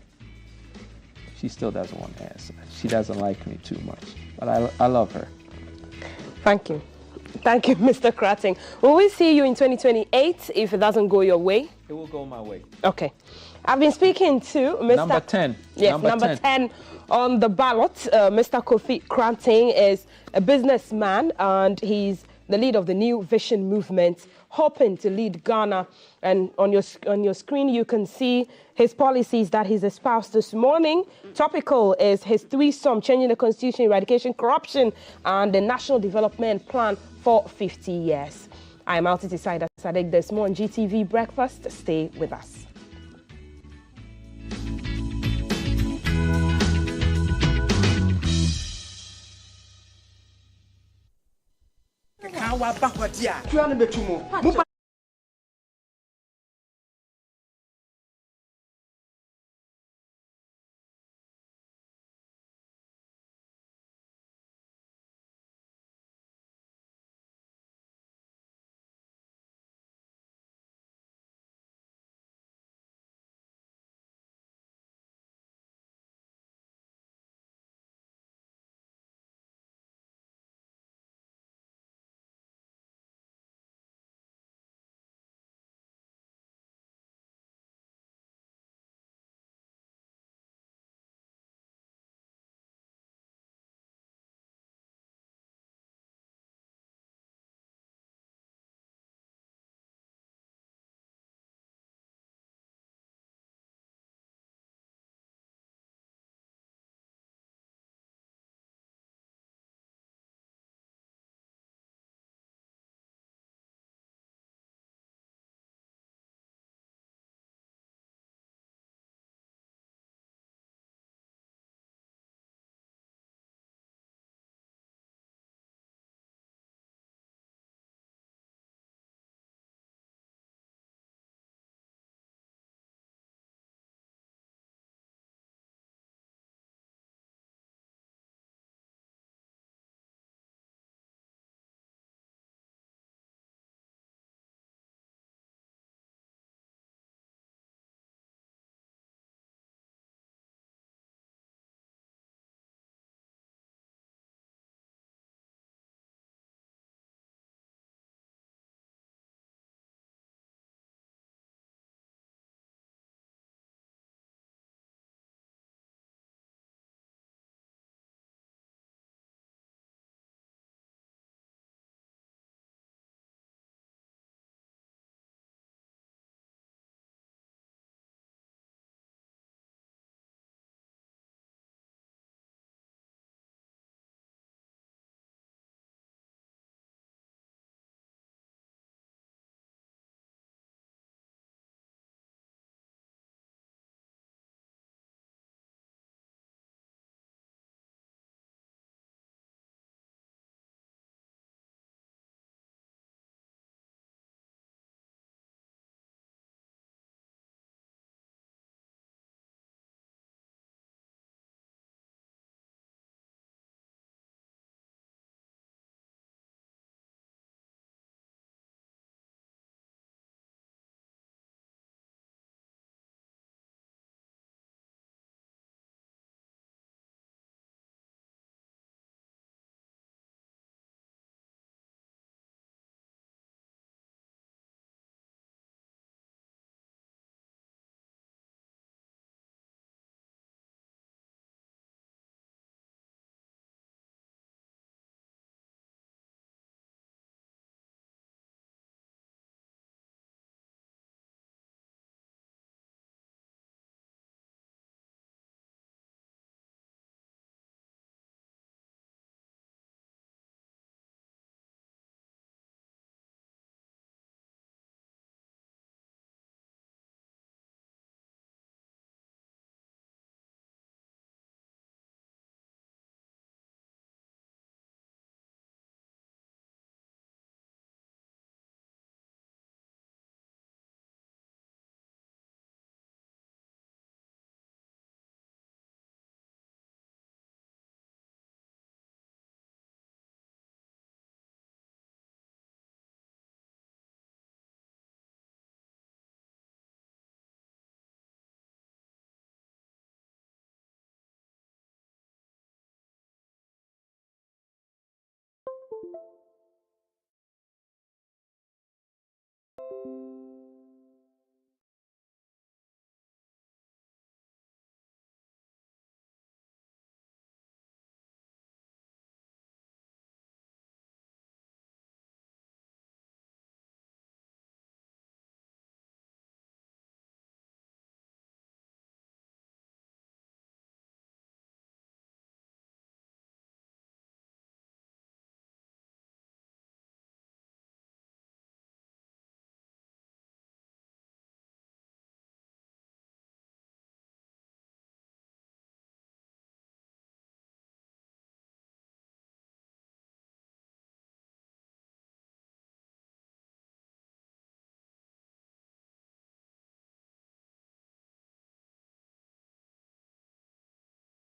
She still doesn't want to answer. She doesn't like me too much, but I love her. Thank you. Thank you, Mr. Krating. Will we see you in 2028 if it doesn't go your way? It will go my way. Okay. I've been speaking to Mr. Number 10. Yes, number 10 on the ballot. Mr. Kofi Krating is a businessman and he's the lead of the New Vision movement, hoping to lead Ghana. And on your screen, you can see his policies that he's espoused this morning. Topical is his threesome, changing the constitution, eradication corruption, and the National Development Plan for 50 years. I'm Altiti Saida Sadek this morning, GTV Breakfast. Stay with us.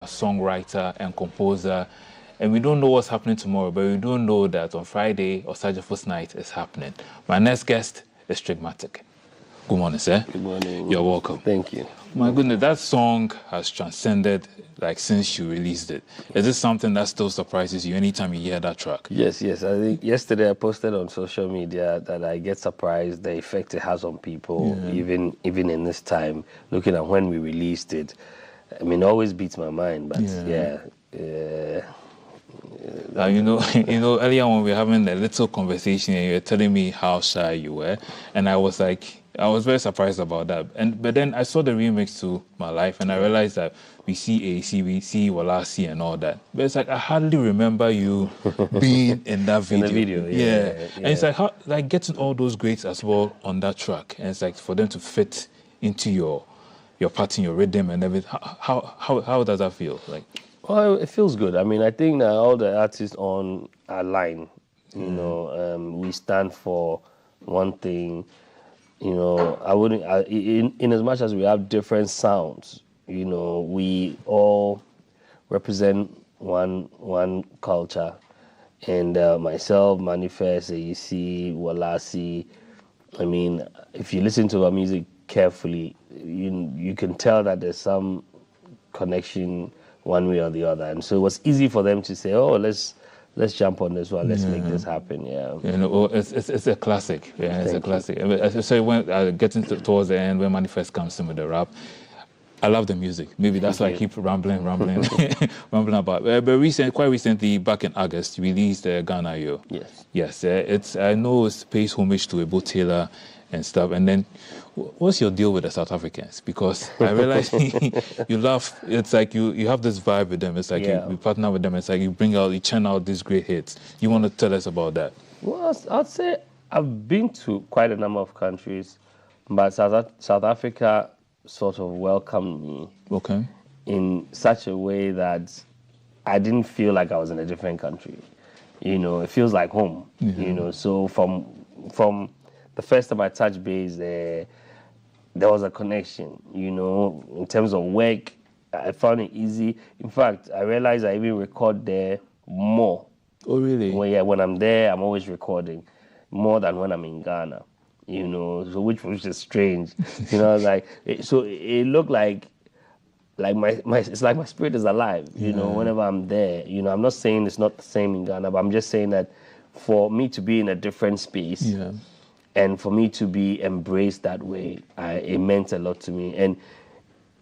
songwriter and composer, and we don't know what's happening tomorrow, but we do know that on Friday, Osajifos Night is happening. My next guest is Strigmatic. Good morning, sir. Good morning. You're welcome. Thank you. My goodness, that song has transcended like since you released it. Is this something that still surprises you anytime you hear that track? Yes. I think yesterday I posted on social media that I get surprised the effect it has on people, even in this time. Looking at when we released it, I mean, it always beats my mind. But you know, earlier when we were having a little conversation, and you were telling me how shy you were, and I was very surprised about that. But then I saw the remix to My Life, and I realized that we see AC, we see Walasi and all that. But it's like I hardly remember you being in that video. In the video, yeah. And it's like how getting all those greats as well on that track, and it's like for them to fit into your pattern, your rhythm, and everything. How does that feel like? Well, it feels good. I mean, I think that all the artists on our line, you know, we stand for one thing. You know, in as much as we have different sounds, you know, we all represent one culture. And myself, Manifest, AEC, Walasi, I mean, if you listen to our music carefully, you can tell that there's some connection one way or the other. And so it was easy for them to say, oh, let's jump on this one, let's make this happen. Yeah, you know, it's a classic. Yeah, it's a classic. So when getting towards the end, when Manifest comes in with the rap, I love the music. Maybe that's why I keep rambling about. But quite recently, back in August, you released Ghana Yo. Yes. I know it pays homage to Ebo Taylor and stuff. And then, what's your deal with the South Africans? Because I realize you love. It's like you have this vibe with them. It's like you partner with them. It's like you churn out these great hits. You want to tell us about that? Well, I'd say I've been to quite a number of countries, but South Africa sort of welcomed me. Okay. In such a way that I didn't feel like I was in a different country. You know, it feels like home. You know, so from the first time I touched base there was a connection, you know, in terms of work. I found it easy. In fact, I realized I even record there more. Oh, really? When I'm there, I'm always recording more than when I'm in Ghana, you know, so which is strange. You know, it looked like my it's like my spirit is alive, you know, whenever I'm there. You know, I'm not saying it's not the same in Ghana, but I'm just saying that for me to be in a different space, and for me to be embraced that way, it meant a lot to me. And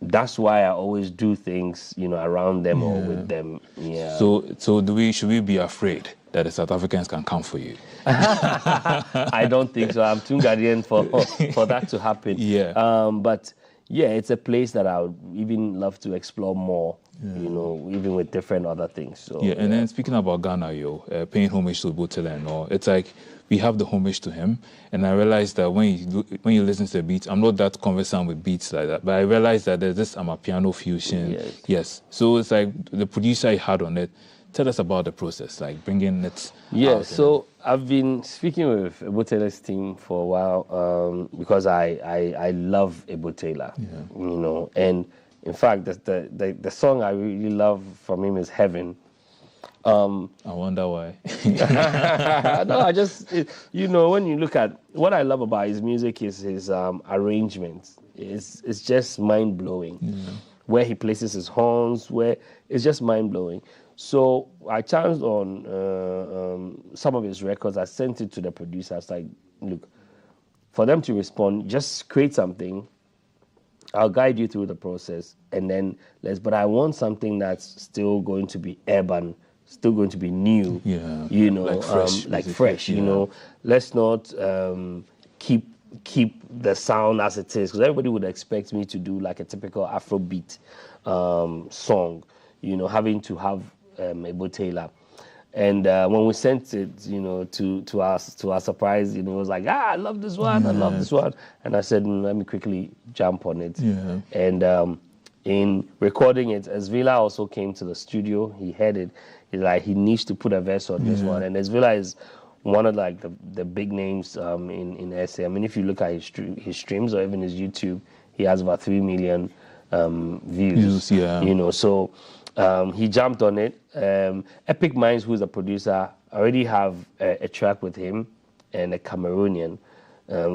that's why I always do things, you know, around them or with them. Yeah. So should we be afraid that the South Africans can come for you? I don't think so. I'm too Ghanaian for that to happen. But yeah, it's a place that I would even love to explore more. You know, even with different other things. So and then speaking about Ghana Yo, paying homage to Ebo Taylor and all, it's like we have the homage to him, and I realized that when you listen to the beats, I'm not that conversant with beats like that, but I realized that there's this piano fusion. Yes. So it's like the producer you had on it. Tell us about the process, like bringing it. So I've been speaking with Ebo Taylor's team for a while because I love Ebo Taylor, you know, and in fact, the song I really love from him is Heaven. I wonder why. No, you know, when you look at what I love about his music is his arrangements. It's just mind blowing. Where he places his horns, where it's just mind blowing. So I chanced on some of his records. I sent it to the producer. I was like, look, for them to respond, just create something. I'll guide you through the process, and then but I want something that's still going to be urban, still going to be new. You know, like fresh. You know, let's not keep the sound as it is, because everybody would expect me to do like a typical Afrobeat song. You know, having to have Ebo Taylor. And when we sent it, you know, to our surprise, you know, it was like, I love this one, I love this one. And I said, let me quickly jump on it. And in recording it, Esvila also came to the studio. He heard it. He's like, he needs to put a verse on this one. And Esvila is one of like the big names in SA. I mean, if you look at his streams or even his YouTube, he has about 3 million views. Yeah. You know, so he jumped on it. Epic Minds, who's a producer, already have a track with him and a Cameroonian,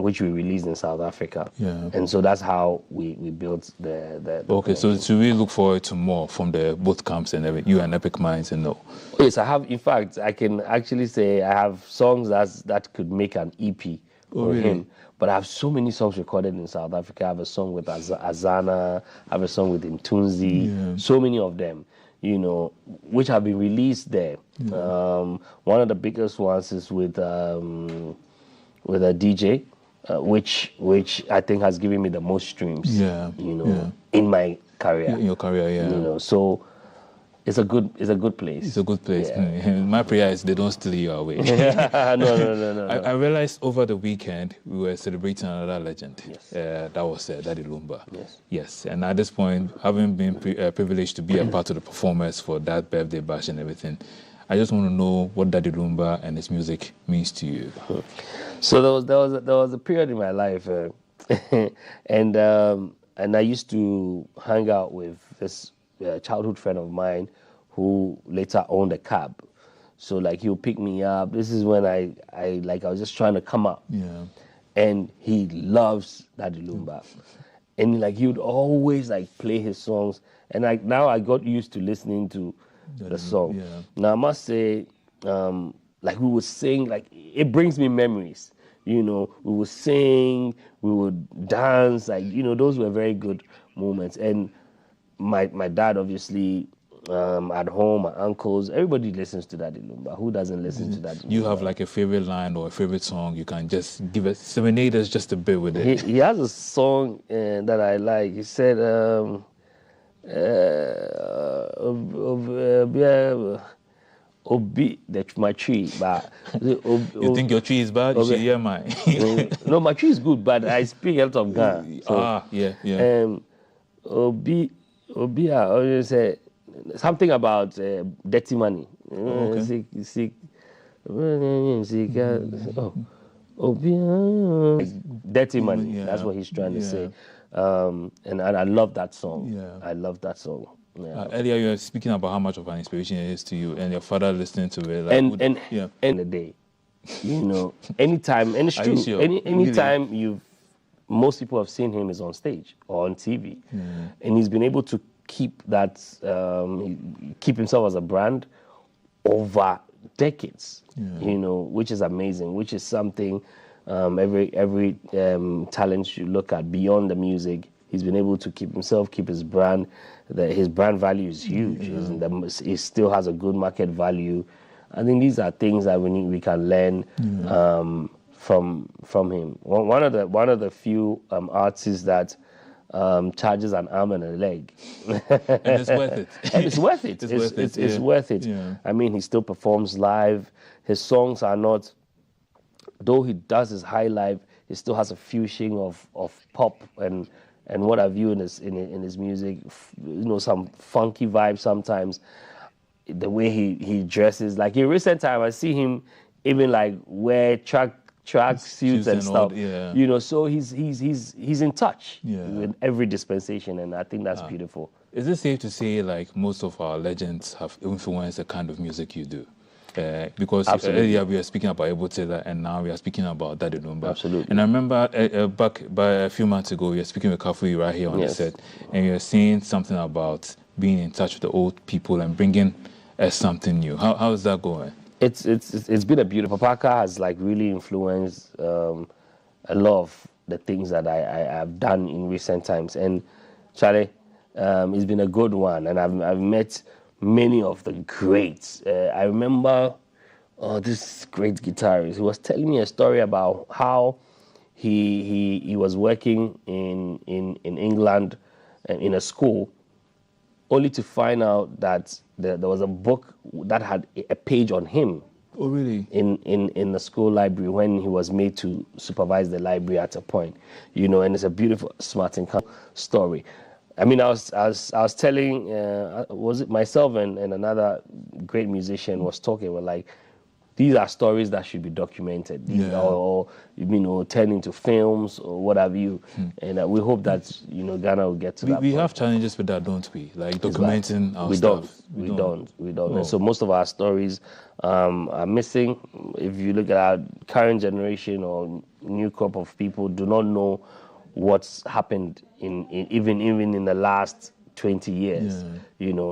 which we released in South Africa. Yeah. And so that's how we built the Okay, so should we look forward to more from the both camps and everything, you and Epic Minds and no? Yes, I have. In fact, I can actually say I have songs that could make an EP for really? him. But I have so many songs recorded in South Africa. I have a song with Azana. I have a song with Mtunzi. So many of them, you know, which have been released there. One of the biggest ones is with a DJ, which I think has given me the most streams. Yeah. You know, in my career. In your career, yeah. You know, so. It's a good place. It's a good place. Yeah. My prayer is they don't steal you away. No. I realized over the weekend we were celebrating another legend. Yes. That was Daddy Lumba. Yes. And at this point, having been privileged to be a part of the performance for that birthday bash and everything, I just want to know what Daddy Lumba and his music means to you. So there was a period in my life, and I used to hang out with this childhood friend of mine who later owned a cab. So like he'll pick me up. This is when I was just trying to come up. Yeah. And he loves Daddy Lumba. And like he would always like play his songs. And like now I got used to listening to the song. Yeah. Now I must say, like we would sing, like it brings me memories. You know, we would sing, we would dance, like, you know, those were very good moments. And my dad, obviously, at home, my uncles, everybody listens to Daddy Lumba. Who doesn't listen to Daddy Lumba? You have like a favorite line or a favorite song, you can just give it, serenade us just a bit with it. He has a song that I like. He said, Obi, that's my tree, but you think your tree is bad? You should hear mine. No, my tree is good, but I speak a lot of Ghana. So, yeah. Obi, I always say something about dirty money. Okay. Dirty money. Yeah. That's what he's trying to say. And I love that song. Yeah. I love that song. Yeah. Earlier you were speaking about how much of an inspiration it is to you and your father listening to it. Like, And the day, you know, anytime, and it's true. Sure? Anytime most people have seen him is on stage or on TV, and he's been able to keep that, keep himself as a brand over decades. You know, which is amazing. Which is something every talent should look at beyond the music. He's been able to keep himself, keep his brand. His brand value is huge. He still has a good market value. I think these are things that we can learn from him. One of the few artists that charges an arm and a leg. And it's worth it. And it's worth it. It's worth it. Yeah. I mean, he still performs live. His songs are not, though he does his high live, he still has a fusion of pop and what have you in his music. You know, some funky vibes sometimes. The way he dresses, like in recent time, I see him even like wear track suits and stuff. You know, so he's in touch with every dispensation, and I think that's beautiful. Is it safe to say like most of our legends have influenced the kind of music you do? Because earlier we were speaking about Ebo Taylor, and now we are speaking about Daddy Lumba. Absolutely. And I remember back by a few months ago, we were speaking with Kafui right here on the set, and you were saying something about being in touch with the old people and bringing something new. How is that going? It's been a beautiful. Papaka has like really influenced a lot of the things that I have done in recent times, and Charlie, it's been a good one, and I've met many of the greats. I remember this great guitarist. He was telling me a story about how he was working in England in a school, only to find out that there was a book that had a page on him. Oh, really? In the school library when he was made to supervise the library at a point, you know, and it's a beautiful Smart & Co story. I mean, I was telling, was it myself and another great musician was talking, we're like, these are stories that should be documented, or turned into films or what have you. And we hope that Ghana will get to that. We have challenges with that, don't we? Like documenting our stuff. We don't. And so most of our stories are missing. If you look at our current generation or new crop of people, do not know what's happened even in the last 20 years.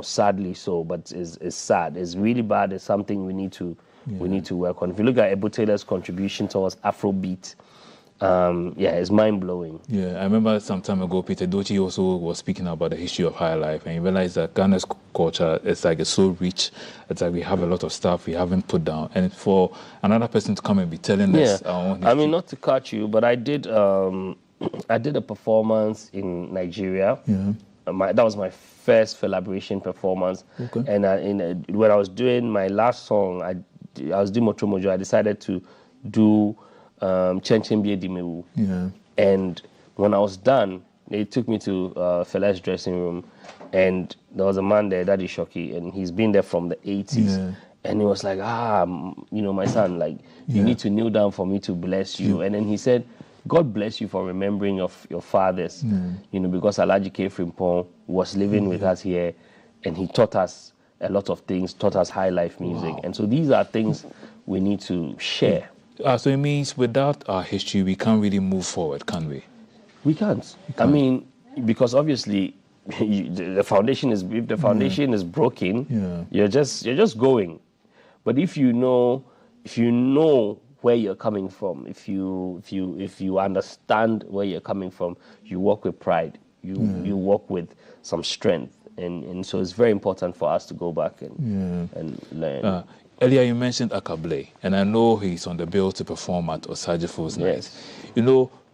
Sadly so, but it's sad. It's really bad. It's something we need to work on. If you look at Ebu Taylor's contribution towards Afrobeat, it's mind-blowing. I remember some time ago, Peter Dochi also was speaking about the history of high life, and he realized that Ghana's culture, it's so rich. It's like we have a lot of stuff we haven't put down. And for another person to come and be telling us our own history. I mean, not to cut you, but I did a performance in Nigeria. That was my first Celebration performance. And when I was doing my last song, I was doing Motro Mojo. I decided to do Chenchembie Dimewu. And when I was done, they took me to Fela's dressing room, and there was a man there, Daddy Shoki, and he's been there from the 80s. And he was like, my son, like, you need to kneel down for me to bless you. And then he said, God bless you for remembering of your fathers, because Alhaji K. Frimpong was living with us here, and he taught us a lot of things, taught us high life music. And so these are things we need to share. So it means without our history, we can't really move forward, can we? We can't. I mean, because obviously, the foundation is, if the foundation is broken, you're just going. But if you know where you're coming from, if you understand where you're coming from, you walk with pride, you walk with some strength, and so it's very important for us to go back and learn. Earlier you mentioned Akablé, and I know he's on the bill to perform at Osagyefo's night.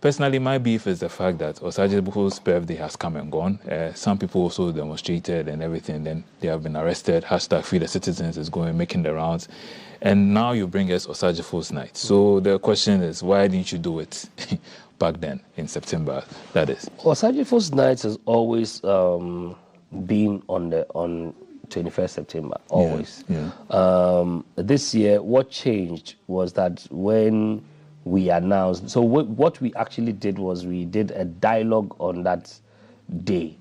Personally, my beef is the fact that Osagyefo's birthday has come and gone. Some people also demonstrated and everything, then they have been arrested. # Free the Citizens is making the rounds. And now you bring us Osagyefo's night. So the question is, why didn't you do it back then in September? That is. Osagyefo's night has always been on 21st September, always. This year, what changed was that when we announced, so what we actually did was we did a dialogue on that day,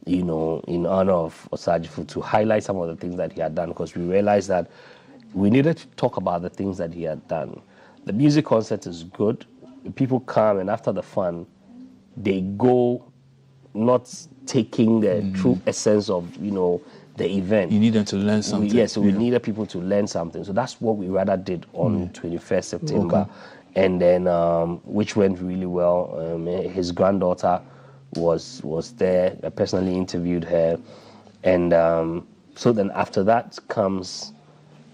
in honor of Osagyefo, to highlight some of the things that he had done, because we realized that we needed to talk about the things that he had done. The music concert is good. People come, and after the fun, they go not taking the true essence of, the event. You need them to learn something. So we needed people to learn something. So that's what we rather did on 21st September. And then, which went really well. His granddaughter was there. I personally interviewed her. And so then after that comes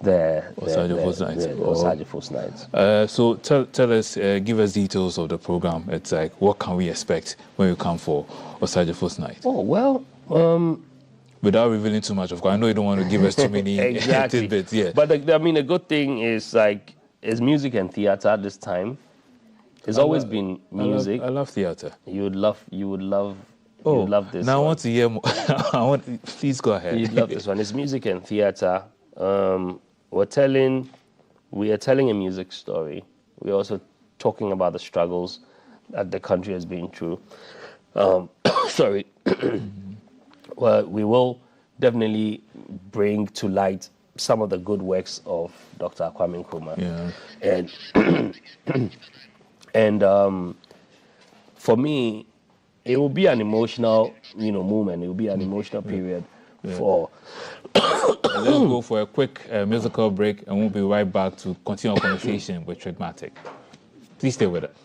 the Osagyefo's night. So tell us, give us details of the program. It's like, what can we expect when we come for Osagyefo's night? Oh, well... without revealing too much, of course. I know you don't want to give us too many tidbits. But the good thing is, like, it's music and theater this time. It's always been music. I love theater. You would love this. Now I want to hear more. Please go ahead. You'd love this one. It's music and theater. We are telling a music story. We're also talking about the struggles that the country has been through. Sorry. Well, we will definitely bring to light some of the good works of Dr. Kwame Nkrumah. And for me, it will be an emotional, moment. It will be an emotional period for. Let's go for a quick musical break, and we'll be right back to continue our conversation with Tradematic. Please stay with us.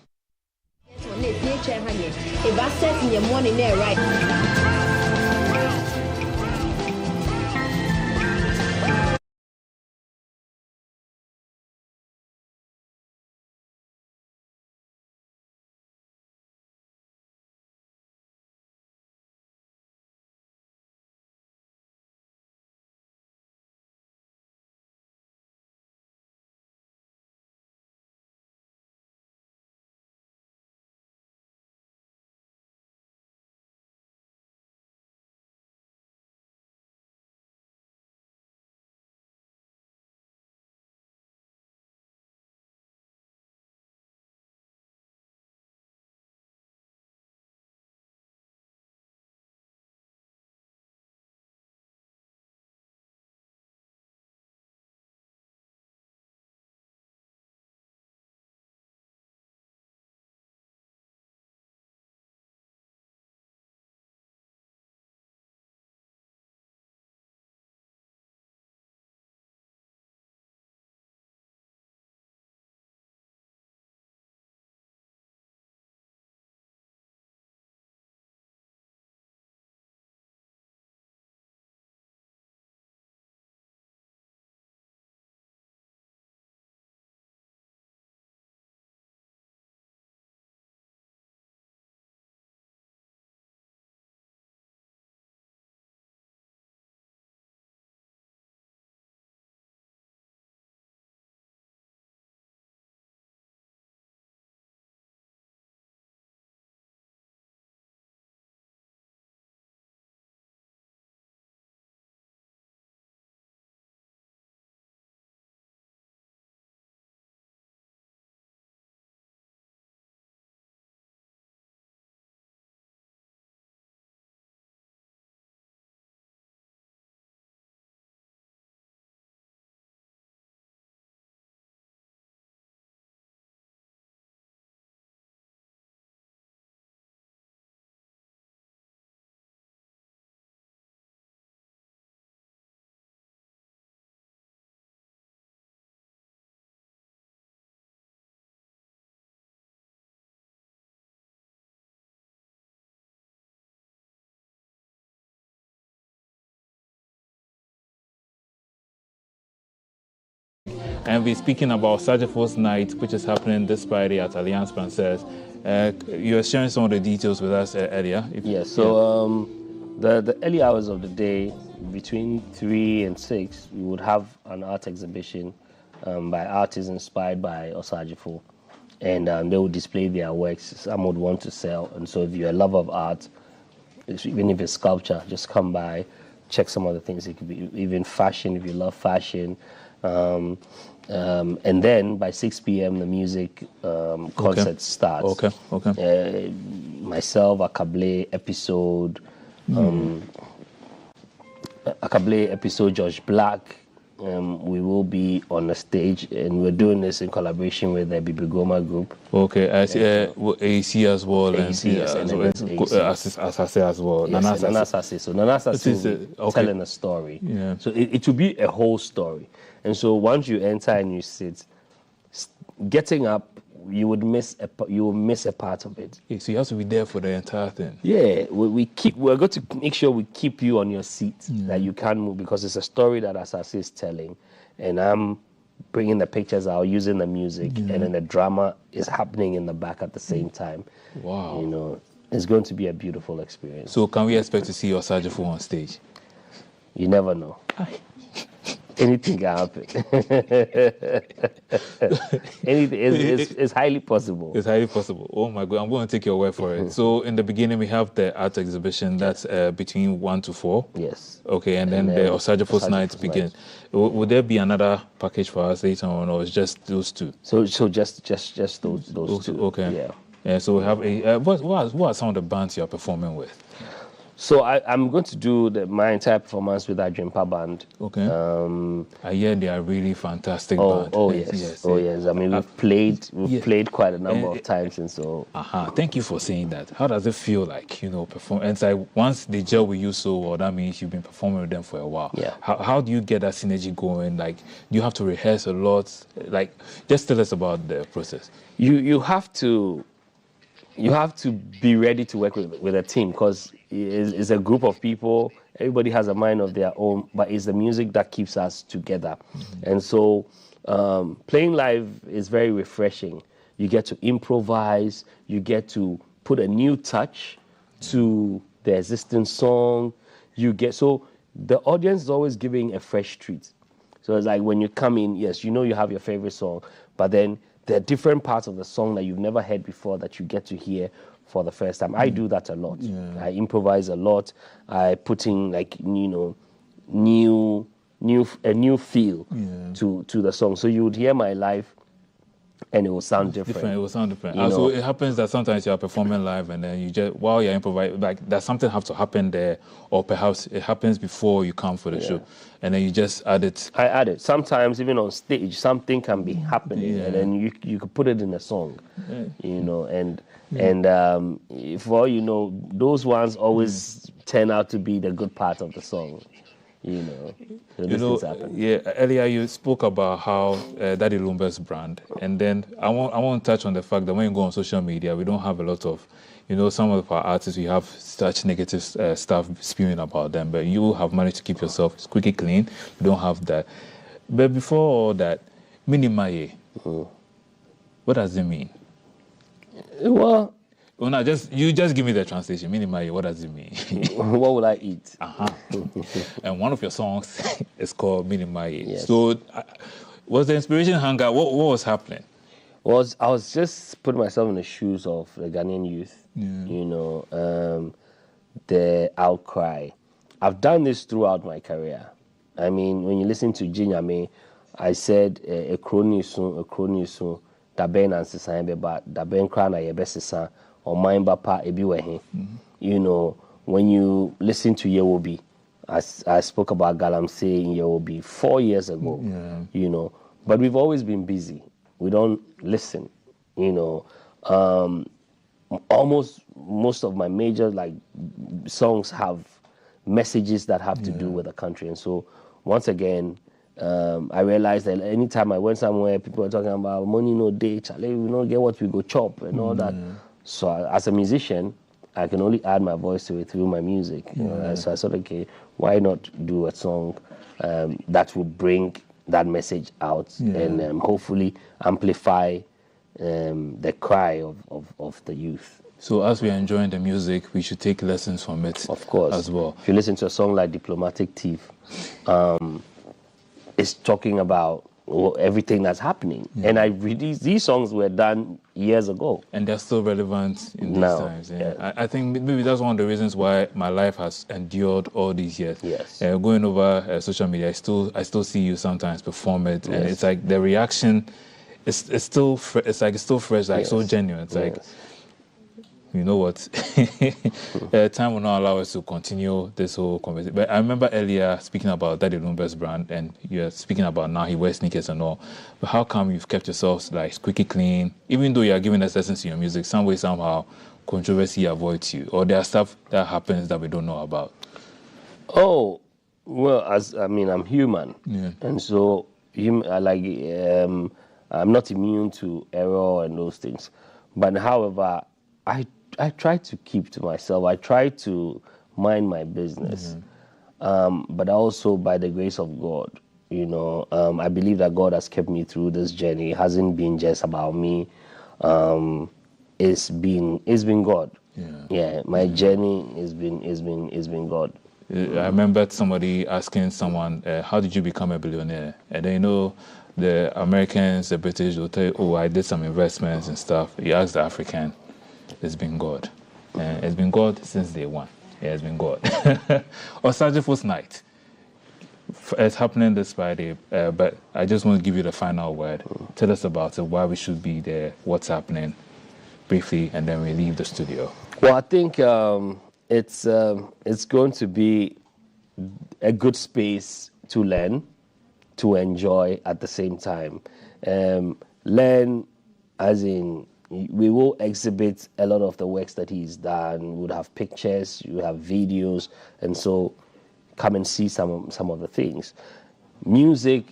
If I set in your morning there, right? and we're speaking about Sajafo's Night, which is happening this Friday at Alliance Francaise. You were sharing some of the details with us earlier. The early hours of the day, between 3 and 6, we would have an art exhibition by artists inspired by Osajifo. And they would display their works. Some would want to sell. And so if you're a lover of art, even if it's sculpture, just come by, check some of the things. It could be even fashion, if you love fashion. And then by 6 p.m., the music concert starts. Myself, Akable episode, George Black. We will be on the stage, and we're doing this in collaboration with the Bibi Goma Group. Okay, I see AEC as well, AEC, Asase as well. Yes, Nana Asase. So Nana Asase will be telling a story. Yeah. So it will be a whole story. And so once you enter and you sit, getting up, you will miss a part of it. Yeah, so you have to be there for the entire thing. Yeah, we're going to make sure we keep you on your seat, that you can't move, because it's a story that Asase is telling, and I'm bringing the pictures out, using the music, and then the drama is happening in the back at the same time. Wow. You know, it's going to be a beautiful experience. So can we expect to see Osajifo on stage? You never know. Anything can happen. It's highly possible. It's highly possible. Oh my God, I'm going to take your word for it. So in the beginning, we have the art exhibition that's between 1 to 4. Yes. Okay, and then the Osajafo's Night begins. Would there be another package for us later on, or it's just those two? So just those two. Okay. Yeah. So we have what are some of the bands you are performing with? So I'm going to do my entire performance with our Jimpa band. Okay. I hear they are really fantastic band. Oh yes. I mean, we've played quite a number of times, and so. Thank you for saying that. How does it feel like, perform? And like once they gel with you so well, that means you've been performing with them for a while. Yeah. How do you get that synergy going? Like, do you have to rehearse a lot? Like, just tell us about the process. You have to be ready to work with a team, because it's a group of people. Everybody has a mind of their own, but it's the music that keeps us together. And so playing live is very refreshing. You get to improvise. You get to put a new touch to the existing song. So the audience is always giving a fresh treat. So it's like when you come in, yes, you have your favorite song, but then there are different parts of the song that you've never heard before that you get to hear for the first time. I do that a lot. I improvise a lot. I put in new feel to the song. So you would hear my live, and it will sound different. It will sound different. So it happens that sometimes you are performing live, and then you just while you're improvising, like there's something have to happen there, or perhaps it happens before you come for the show, and then you just add it. I add it. Sometimes even on stage, something can be happening, and then you could put it in a song, and for all you know, those ones always turn out to be the good part of the song. Earlier you spoke about how Daddy Lumber's brand, and then I want to touch on the fact that when you go on social media, we don't have a lot of, some of our artists, we have such negative stuff spewing about them, but you have managed to keep yourself squeaky clean. You don't have that. But before all that, Minimaye, what does it mean? Well, you just give me the translation. Minimaye, what does it mean? What will I eat? And one of your songs is called Minimaye. Yes. So, was the inspiration hunger? What was happening? I was just putting myself in the shoes of the Ghanaian youth. The outcry. I've done this throughout my career. I mean, when you listen to Jinyame, I said a kronisun, daben and sisan beba, daben krana yebesisa. Or mind bapa ebiwehe. When you listen to Yewobi, I spoke about Galamsey in Yewobi 4 years ago. But we've always been busy. We don't listen. Almost most of my major songs have messages that have to do with the country, and so once again. I realized that anytime I went somewhere, people were talking about money no day, Charlie, we don't get what we go chop and all that. So as a musician, I can only add my voice to it through my music. So I thought, okay, why not do a song that will bring that message out and hopefully amplify the cry of the youth. So as we are enjoying the music, we should take lessons from it, of course, as well. If you listen to a song like Diplomatic Thief, it's talking about everything that's happening. And these songs were done years ago. And they're still relevant in these times. I think maybe that's one of the reasons why my life has endured all these years. Yes. Going over social media, I still see you sometimes perform it, and it's like the reaction, it's still fresh, like so genuine. It's like, you know what, time will not allow us to continue this whole conversation. But I remember earlier speaking about Daddy Lumber's brand, and you're speaking about now he wears sneakers and all. But how come you've kept yourselves like squeaky clean, even though you're giving us lessons in your music? Some way, somehow, controversy avoids you, or there's stuff that happens that we don't know about. Oh, well, I'm human, and so I'm not immune to error and those things. But however, I try to keep to myself. I try to mind my business. But also by the grace of God, I believe that God has kept me through this journey. It hasn't been just about me. It's been God. My journey has been God. I remember somebody asking someone, how did you become a billionaire? And then, the Americans, the British will tell you, oh, I did some investments and stuff. You ask the African, it's been God. It's been God since day one. Yeah, it's been God. Osajifos Night. It's happening this Friday, but I just want to give you the final word. Tell us about it, why we should be there, what's happening, briefly, and then we leave the studio. Well, I think it's going to be a good space to learn, to enjoy at the same time. Learn as in, we will exhibit a lot of the works that he's done. We'll have pictures, you have videos, and so come and see some of the things. Music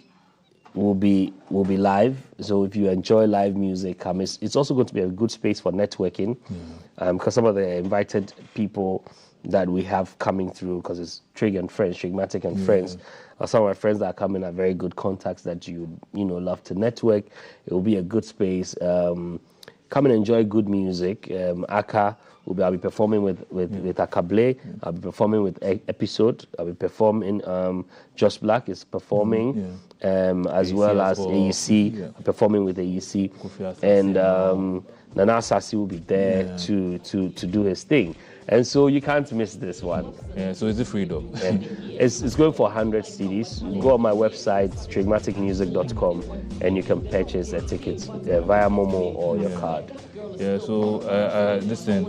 will be live, so if you enjoy live music, come. It's also going to be a good space for networking, because some of the invited people that we have coming through, because it's Trig and Friends, Trigmatic and Friends, some of my friends that are coming are very good contacts that you love to network. It will be a good space. Come and enjoy good music. Aka I'll be performing with Akablé. I'll be performing with Episode. I'll be performing. Just Black is performing, as well as AEC. Performing with AEC, and Nana Sassi will be there to do his thing. And so you can't miss this one. Yeah, so is it free though? It's going for 100 CDs. Go on my website, trigmaticmusic.com, and you can purchase a ticket via Momo or your card. Yeah, so listen,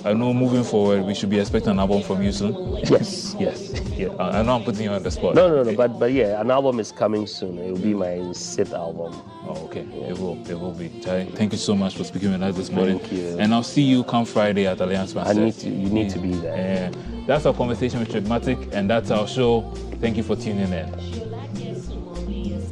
I know moving forward we should be expecting an album from you soon. Yes. Yeah, I know I'm putting you on the spot. No, but yeah, an album is coming soon. It will be my 6th album. Oh, okay. Yeah. It will be. Thank you so much for speaking with us this morning. Thank you. And I'll see you come Friday at Alliance Masses. You need to be there. That's our conversation with Trigmatic, and that's our show. Thank you for tuning in.